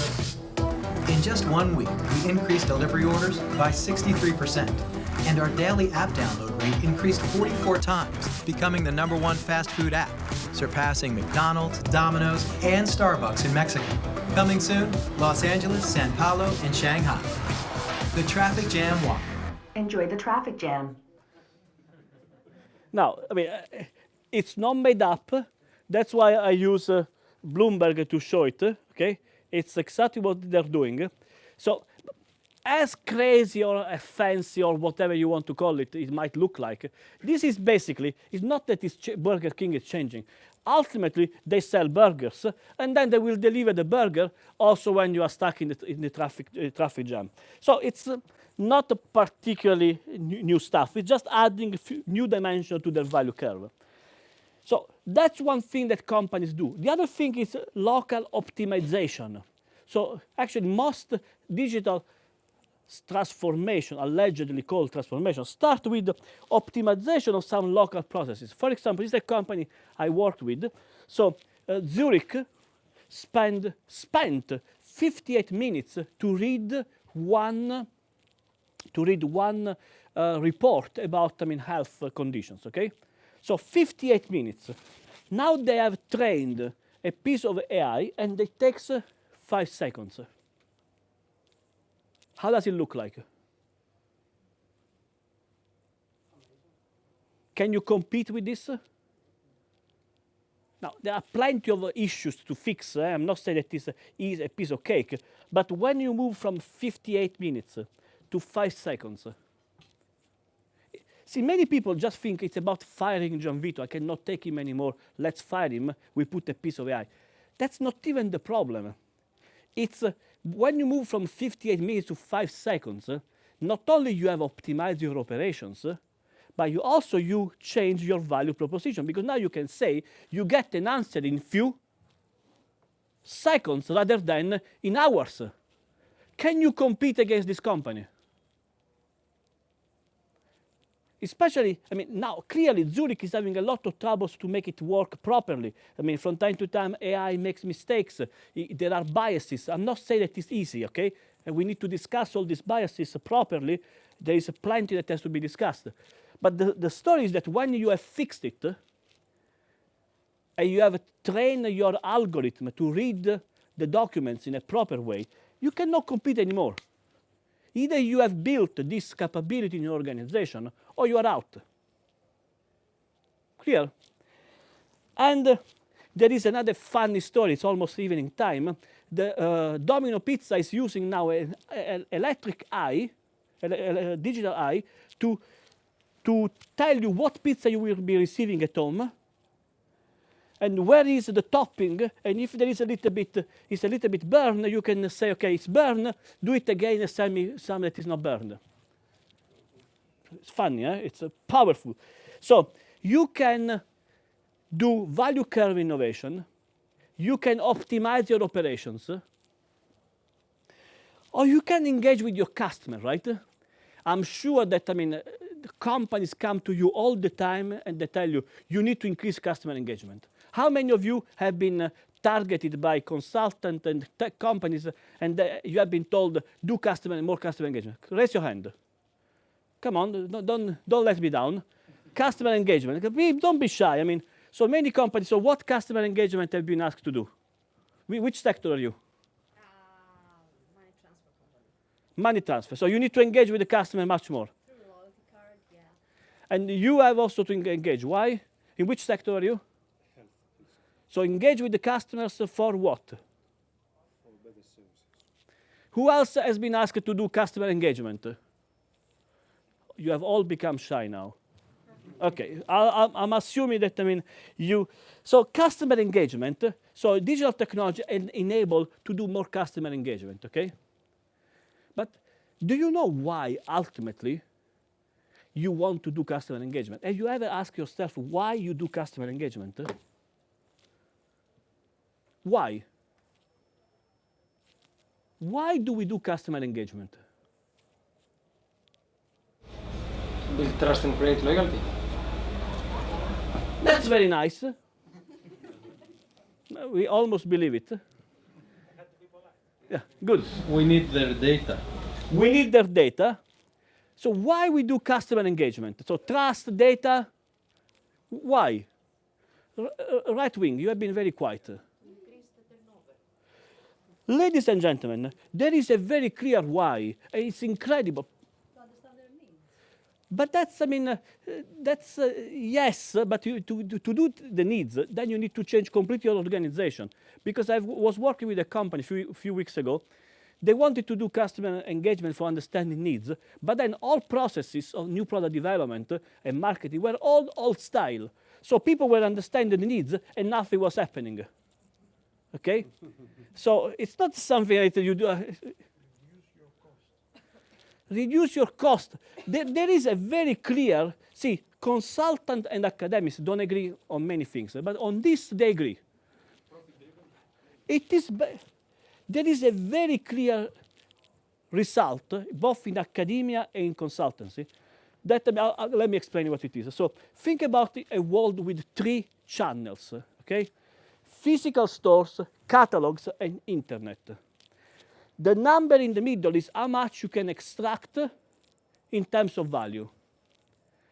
In just 1 week, we increased delivery orders by 63%, and our daily app download rate increased 44 times, becoming the #1 fast food app, surpassing McDonald's, Domino's, and Starbucks in Mexico. Coming soon, Los Angeles, San Paulo, and Shanghai. The Traffic Jam Whopper. Enjoy the traffic jam. Now, I mean, it's not made up. That's why I use Bloomberg to show it, okay? It's exactly what they're doing. So, as crazy or as fancy or whatever you want to call it, it might look like, this is basically, it's not that Burger King is changing. Ultimately, they sell burgers, and then they will deliver the burger also when you are stuck in the traffic jam. So it's not a particularly new stuff. It's just adding a few new dimension to their value curve. So that's one thing that companies do. The other thing is local optimization. So actually, most digital transformation, allegedly called transformation, start with optimization of some local processes. For example, this is a company I worked with. So Zurich spent 58 minutes to read one report about health conditions, okay? So 58 minutes. Now they have trained a piece of AI and it takes 5 seconds. How does it look like? Can you compete with this? Now, there are plenty of issues to fix. I'm not saying that this is a piece of cake, but when you move from 58 minutes to 5 seconds, see, many people just think it's about firing Gianvito. I cannot take him anymore. Let's fire him. We put a piece of AI. That's not even the problem. It's when you move from 58 minutes to 5 seconds, not only you have optimized your operations, but you change your value proposition, because now you can say you get an answer in few seconds rather than in hours. Can you compete against this company? Especially, now clearly Zurich is having a lot of troubles to make it work properly. From time to time, AI makes mistakes. There are biases. I'm not saying that it's easy, okay? And we need to discuss all these biases properly. There is plenty that has to be discussed. But the story is that when you have fixed it, and you have trained your algorithm to read the documents in a proper way, you cannot compete anymore. Either you have built this capability in your organization, or you are out. Clear? And there is another funny story. It's almost evening time. The Domino Pizza is using now an electric eye, a digital eye, to tell you what pizza you will be receiving at home, and where is the topping, and if there is a little bit burned, you can say, okay, it's burned, do it again and send me some that is not burned. It's funny, It's powerful. So you can do value curve innovation, you can optimize your operations, or you can engage with your customer, right? I'm sure that, the companies come to you all the time and they tell you, you need to increase customer engagement. How many of you have been targeted by consultants and tech companies and you have been told, do more customer engagement? Raise your hand. Come on, don't let me down. Customer engagement, don't be shy. So many companies, so what customer engagement have you been asked to do? Which sector are you? Money transfer. So you need to engage with the customer much more. Through loyalty card, yeah. And you have also to engage. Why? In which sector are you? So engage with the customers for what? For better services. Who else has been asked to do customer engagement? You have all become shy now. Okay, I'm assuming that, so customer engagement, so digital technology enable to do more customer engagement, okay? But do you know why, ultimately, you want to do customer engagement? Have you ever asked yourself why you do customer engagement? Why? Why do we do customer engagement? Build trust and create loyalty. That's very nice. We almost believe it. Yeah, good. We need their data. We need their data. So why we do customer engagement? So trust, data, why? Right wing, you have been very quiet. Ladies and gentlemen, there is a very clear why. It's incredible. But that's, yes, but to do the needs, then you need to change completely your organization. Because I was working with a company a few weeks ago. They wanted to do customer engagement for understanding needs, but then all processes of new product development and marketing were all old style. So people were understanding the needs and nothing was happening. Okay? So it's not something that you do. Reduce your cost. There is a very clear, consultant and academics don't agree on many things, but on this they agree. There is a very clear result, both in academia and in consultancy, that, let me explain what it is. So think about a world with 3 channels, okay? Physical stores, catalogs, and internet. The number in the middle is how much you can extract in terms of value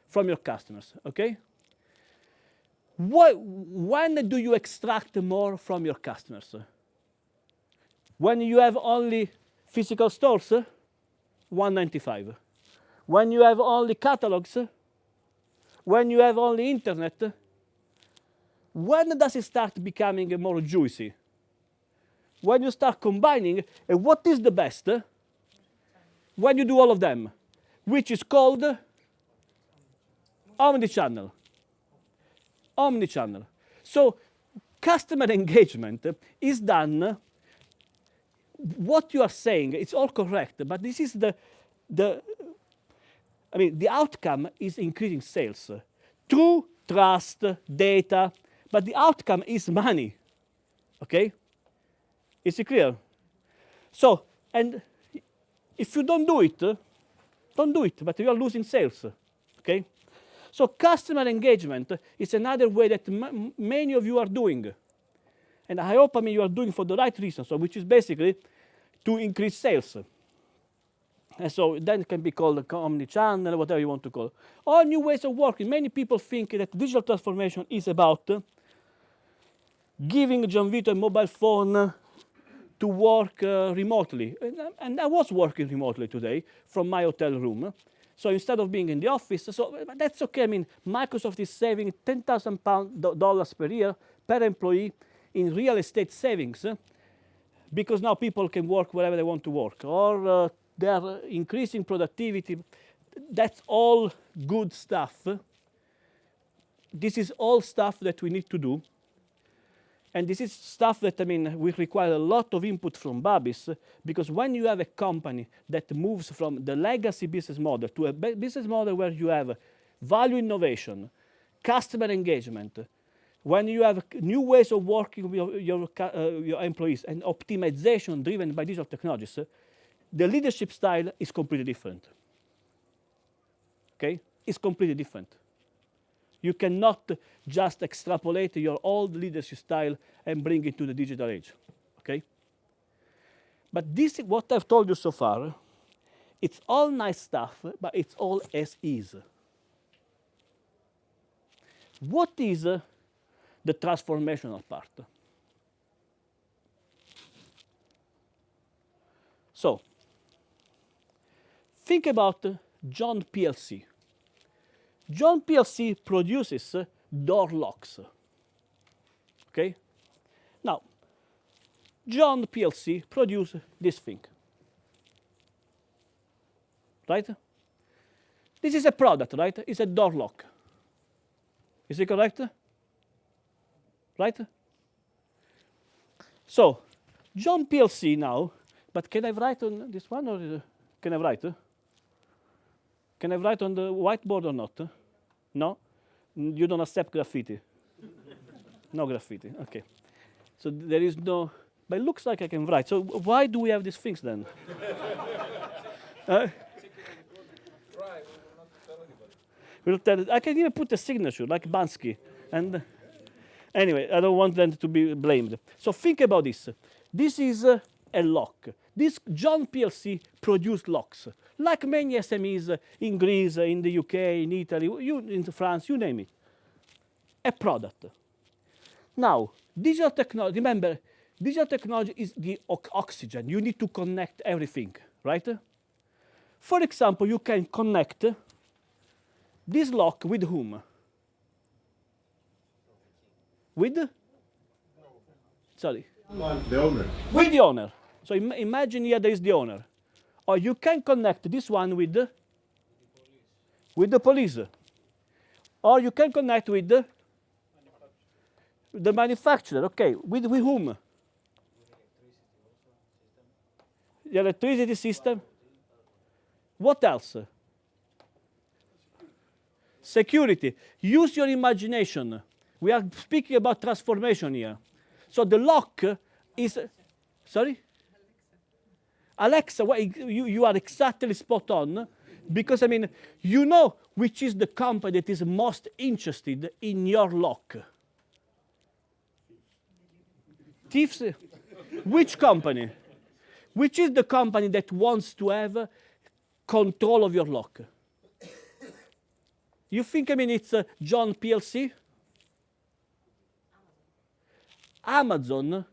from your customers, okay? When do you extract more from your customers? When you have only physical stores, $1.95. When you have only catalogs, when you have only internet, when does it start becoming more juicy? When you start combining, and what is the best? When you do all of them, which is called omnichannel. Omnichannel. So customer engagement is done. What you are saying, it's all correct, but this is the outcome is increasing sales through trust, data, but the outcome is money. Okay? Is it clear? So, and if you don't do it, but you are losing sales. Okay? So customer engagement is another way that many of you are doing. And I hope, you are doing for the right reason, so which is basically to increase sales. And so then it can be called omnichannel, whatever you want to call it. All new ways of working. Many people think that digital transformation is about giving Gianvito a mobile phone to work remotely. And I was working remotely today from my hotel room. So instead of being in the office, but that's okay. Microsoft is saving $10,000 per year per employee in real estate savings because now people can work wherever they want to work, or they are increasing productivity. That's all good stuff. This is all stuff that we need to do. And this is stuff that, will require a lot of input from Babis, because when you have a company that moves from the legacy business model to a business model where you have value innovation, customer engagement, when you have new ways of working with your employees and optimization driven by digital technologies, the leadership style is completely different. Okay? It's completely different. You cannot just extrapolate your old leadership style and bring it to the digital age. Okay? But this, what I've told you so far, it's all nice stuff, but it's all as is. What is the transformational part? So, think about John PLC. John PLC produces door locks. Okay? Now, John PLC produces this thing. Right? This is a product, right? It's a door lock. Is it correct? Right? So, John PLC now, but can I write on this one, or can I write? Can I write on the whiteboard or not? No? You don't accept graffiti? No graffiti, okay. So there is no, but it looks like I can write. So why do we have these things then? We'll tell, I can even put a signature, like Bansky. And anyway, I don't want them to be blamed. So think about this. This is a lock. This John PLC produced locks, like many SMEs in Greece, in the UK, in Italy, in France, you name it. A product. Now, digital technology, remember, digital technology is the oxygen. You need to connect everything, right? For example, you can connect this lock with whom? With? Sorry. The owner. With the owner. So imagine here there is the owner. Or you can connect this one with the police. Or you can connect with the manufacturer. Okay, with whom? The electricity system. What else? Security. Use your imagination. We are speaking about transformation here. So the lock is, sorry? Alexa, well, you are exactly spot on, because you know which is the company that is most interested in your lock. Thieves? Which company? Which is the company that wants to have control of your lock. You think, it's John PLC? Amazon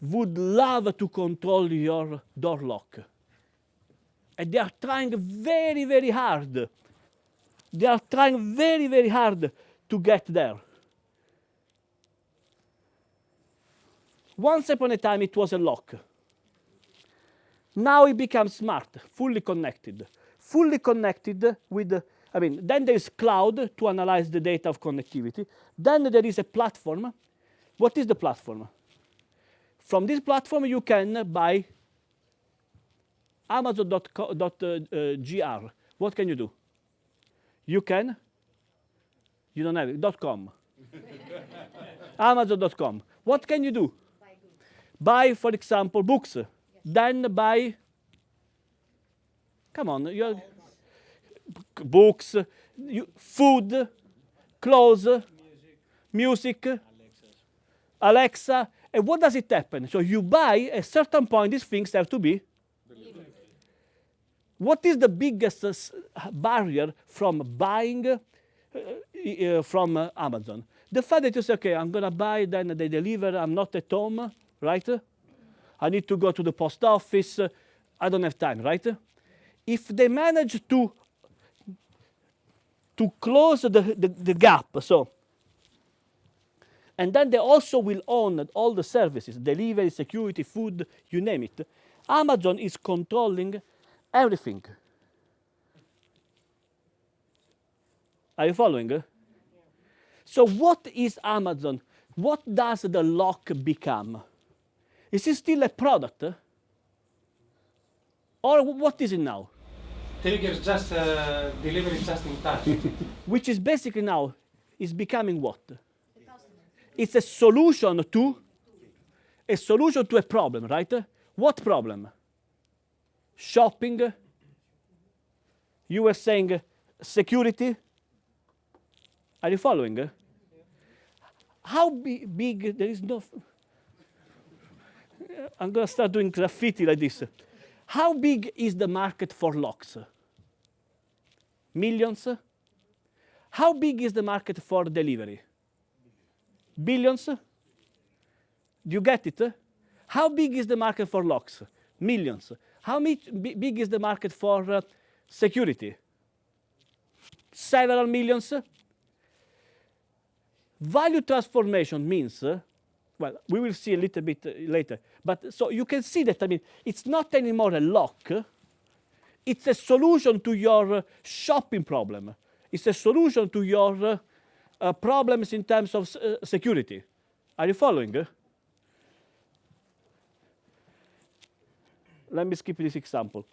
would love to control your door lock. And they are trying very, very hard. They are trying very, very hard to get there. Once upon a time, it was a lock. Now it becomes smart, fully connected. Fully connected with, then there is cloud to analyze the data of connectivity. Then there is a platform. What is the platform? From this platform, you can buy Amazon.gr. What can you do? You don't have it, .com. Amazon.com. What can you do? Buy, for example, books. Then buy, come on, books, food, clothes, music, Alexa. And what does it happen? So you buy, at a certain point, these things have to be. What is the biggest barrier from buying from Amazon? The fact that you say, okay, I'm going to buy, then they deliver, I'm not at home, right? I need to go to the post office, I don't have time, right? If they manage to close the gap, so, and then they also will own all the services, delivery, security, food, you name it. Amazon is controlling everything. Are you following? So what is Amazon? What does the lock become? Is it still a product? Or what is it now? Triggers just delivery just in time. Which is basically now is becoming what? It's a solution to a problem, right? What problem? Shopping. You were saying security. Are you following? How big? There is no. I'm going to start doing graffiti like this. How big is the market for locks? Millions? How big is the market for delivery? Billions? Do you get it? How big is the market for locks? Millions. How big is the market for security? Several millions. Value transformation means, well, we will see a little bit later, but so you can see that, it's not anymore a lock. It's a solution to your shopping problem. It's a solution to your problems in terms of security. Are you following? Let me skip this example.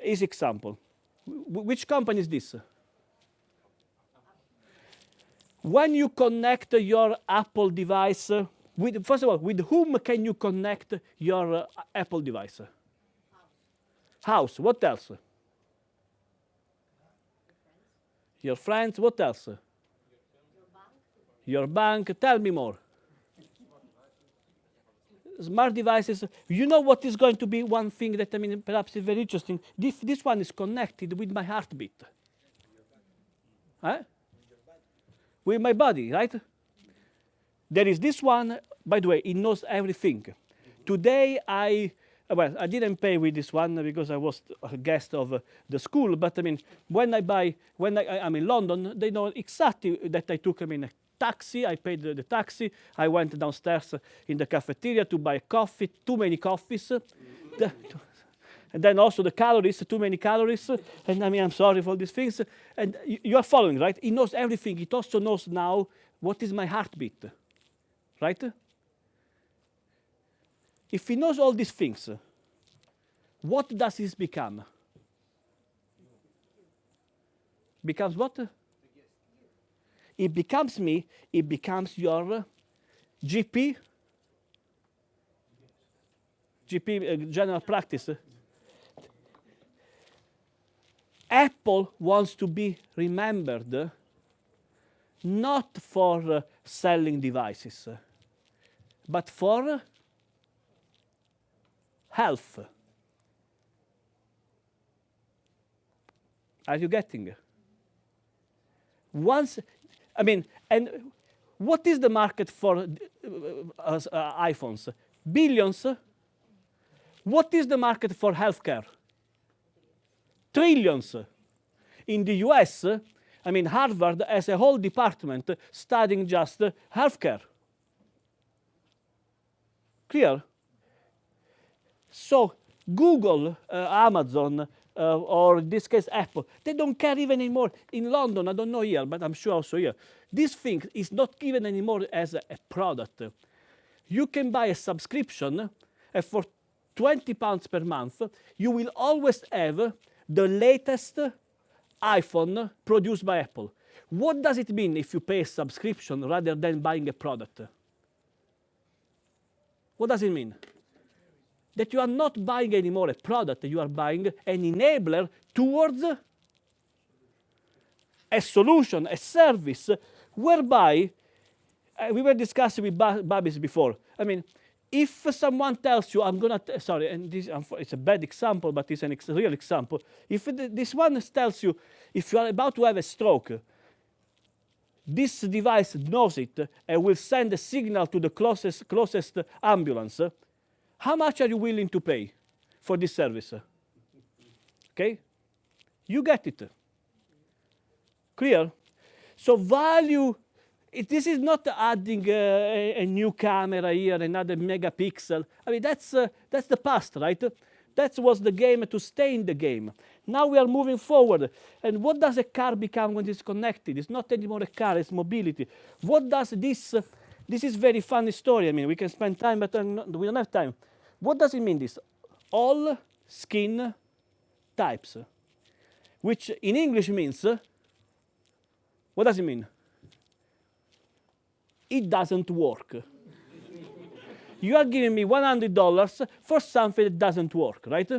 Easy example. Which company is this? When you connect your Apple device, first of all, with whom can you connect your Apple device? House. What else? Your friends. What else? Your bank. Tell me more. Smart devices. You know what is going to be one thing that perhaps is very interesting? This one is connected with my heartbeat. With my body, right? There is this one, by the way, it knows everything. Today I didn't pay with this one because I was a guest of the school, but when I'm in London, they know exactly that I took a taxi, I paid the taxi, I went downstairs in the cafeteria to buy coffee, too many coffees. And then also the calories, too many calories. And I'm sorry for these things. And you are following, right? It knows everything. It also knows now what is my heartbeat, right? If he knows all these things, what does this become? Becomes what? It becomes me. It becomes your GP, general practice. Apple wants to be remembered not for selling devices, but for health. Are you getting? Once, I mean, and what is the market for iPhones? Billions. What is the market for healthcare? Trillions. In the US, I mean, Harvard has a whole department studying just healthcare. Clear? So Google, Amazon, or in this case Apple, they don't care even anymore. In London, I don't know here, but I'm sure also here, this thing is not given anymore as a product. You can buy a subscription, and for £20 per month, you will always have the latest iPhone produced by Apple. What does it mean if you pay a subscription rather than buying a product? What does it mean? That you are not buying anymore a product, you are buying an enabler towards a solution, a service, whereby, we were discussing with Babis before, I mean, if someone tells you, I'm going to, sorry, and this, it's a bad example, but it's a real example. If this one tells you, if you are about to have a stroke, this device knows it and will send a signal to the closest ambulance, how much are you willing to pay for this service? Okay? You get it. Clear? So value, this is not adding a new camera here, another megapixel. I mean, that's the past, right? That was the game to stay in the game. Now we are moving forward. And what does a car become when it's connected? It's not anymore a car, it's mobility. What does this is very funny story. I mean, we can spend time, but we don't have time. What does it mean, this? All skin types, which in English means, what does it mean? It doesn't work. You are giving me $100 for something that doesn't work, right?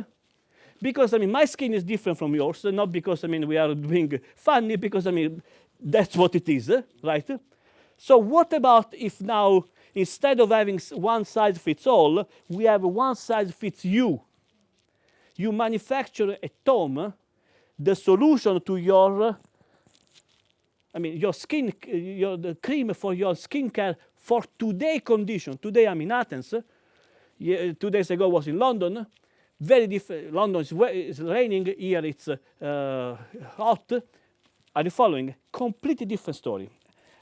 Because, I mean, my skin is different from yours, not because, I mean, we are being funny, because, I mean, that's what it is, right? So what about if now, instead of having one size fits all, we have one size fits you? You manufacture at home the solution to your, I mean, your skin, the cream for your skincare for today's condition. Today I'm in Athens. 2 days ago I was in London. Very different. London is raining. Here it's hot. Are you following? Completely different story.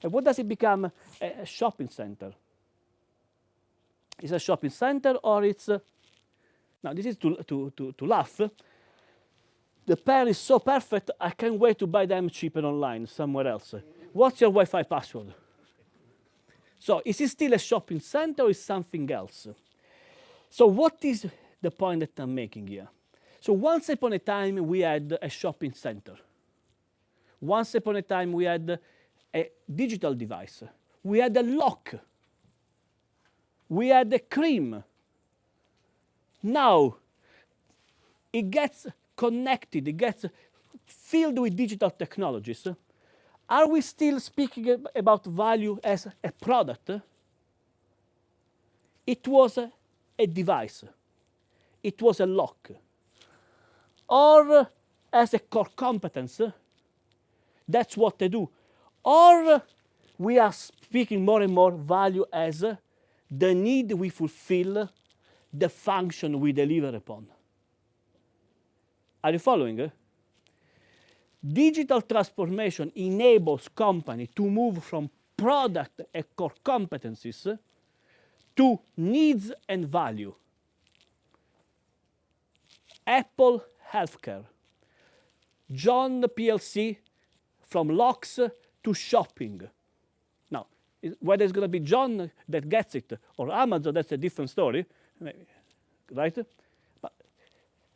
And what does it become? A shopping center. Is a shopping center or it's... now this is to laugh. The pair is so perfect, I can't wait to buy them cheaper online, somewhere else. What's your Wi-Fi password? So is it still a shopping center or is something else? So what is the point that I'm making here? So once upon a time, we had a shopping center. Once upon a time, we had a digital device. We had a lock. We had a cream. Now, it gets connected, it gets filled with digital technologies. Are we still speaking about value as a product? It was a device. It was a lock. Or as a core competence, that's what they do. Or we are speaking more and more value as the need we fulfill, the function we deliver upon. Are you following? Digital transformation enables company to move from product and core competencies to needs and value. Apple Healthcare, John PLC, from locks to shopping. Now, whether it's going to be John that gets it or Amazon, that's a different story, right?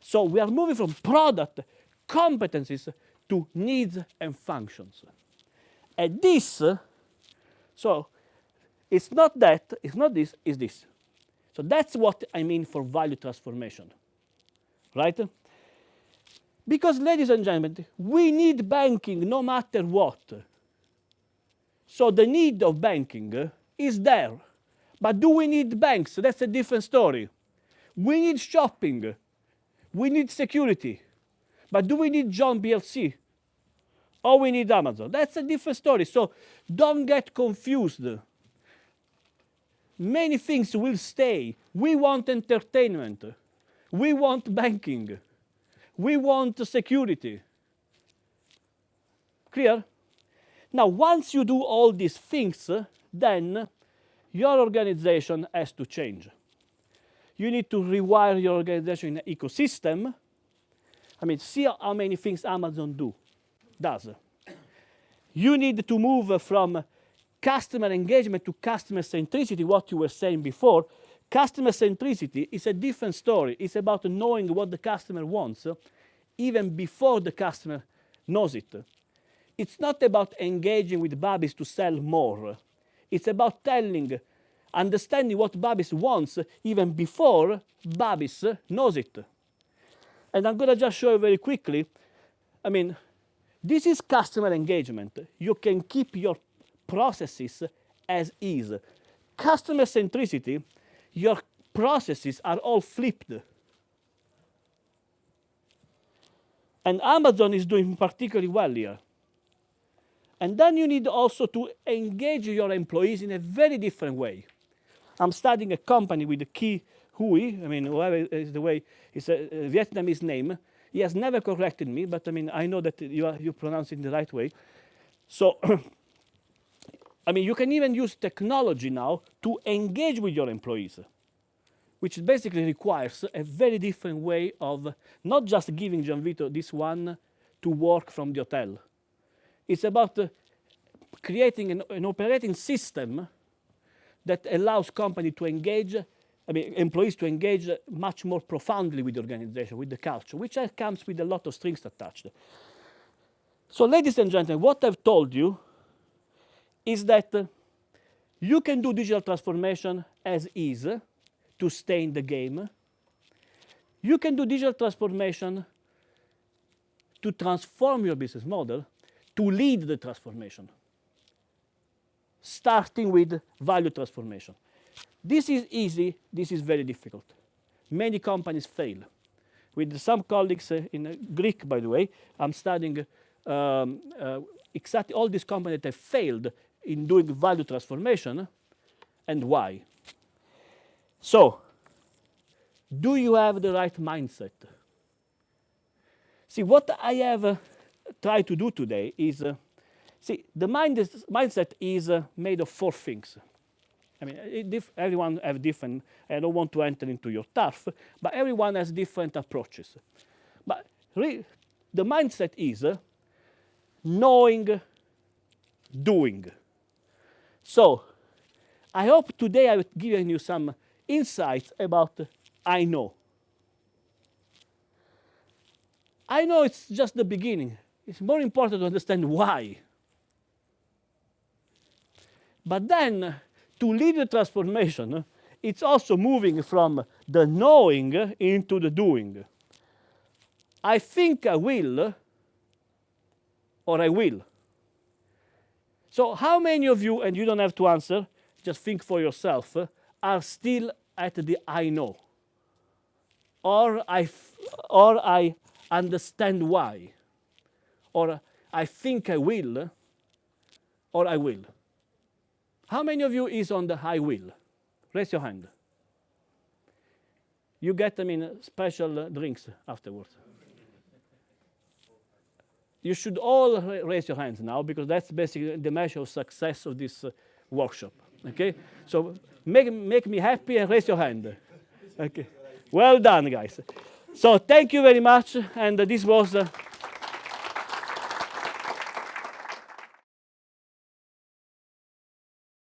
So we are moving from product competencies to needs and functions. And this, so it's not that, it's not this, it's this. So that's what I mean for value transformation, right? Because, ladies and gentlemen, we need banking no matter what. So the need of banking is there. But do we need banks? That's a different story. We need shopping. We need security. But do we need John PLC? Or we need Amazon? That's a different story. So don't get confused. Many things will stay. We want entertainment. We want banking. We want security. Clear? Now, once you do all these things, then your organization has to change. You need to rewire your organization in an ecosystem. I mean, see how many things Amazon does. You need to move from customer engagement to customer centricity, what you were saying before. Customer centricity is a different story. It's about knowing what the customer wants, even before the customer knows it. It's not about engaging with Babis to sell more. It's about understanding what Babis wants, even before Babis knows it. And I'm going to just show you very quickly. I mean, this is customer engagement. You can keep your processes as is. Customer centricity, your processes are all flipped. And Amazon is doing particularly well here. And then you need also to engage your employees in a very different way. I'm studying a company with the Ki Hui, I mean, whoever is the way, it's a Vietnamese name. He has never corrected me, but I mean, I know that you pronounce it the right way. So, I mean, you can even use technology now to engage with your employees, which basically requires a very different way of not just giving Gianvito this one to work from the hotel. It's about creating an operating system that allows company to engage, employees to engage much more profoundly with the organization, with the culture, which comes with a lot of strings attached. So, ladies and gentlemen, what I've told you is that you can do digital transformation as is to stay in the game. You can do digital transformation to transform your business model, to lead the transformation, starting with value transformation. This is easy, this is very difficult. Many companies fail. With some colleagues in Greek, by the way, I'm studying exactly all these companies that have failed in doing value transformation and why. So, do you have the right mindset? See, what I have tried to do today is, the mindset is made of 4 things. I mean, everyone has different, I don't want to enter into your turf, but everyone has different approaches. But the mindset is knowing, doing. So, I hope today I've given you some insights about I know. I know it's just the beginning. It's more important to understand why. But then, to lead the transformation, it's also moving from the knowing into the doing. I think I will, or I will. So how many of you, and you don't have to answer, just think for yourself, are still at the I know? Or I understand why? Or I think I will, or I will? How many of you is on the I will? Raise your hand. You get special drinks afterwards. You should all raise your hands now, because that's basically the measure of success of this workshop. Okay? So make me happy and raise your hand. Okay. Well done, guys. So thank you very much, and this was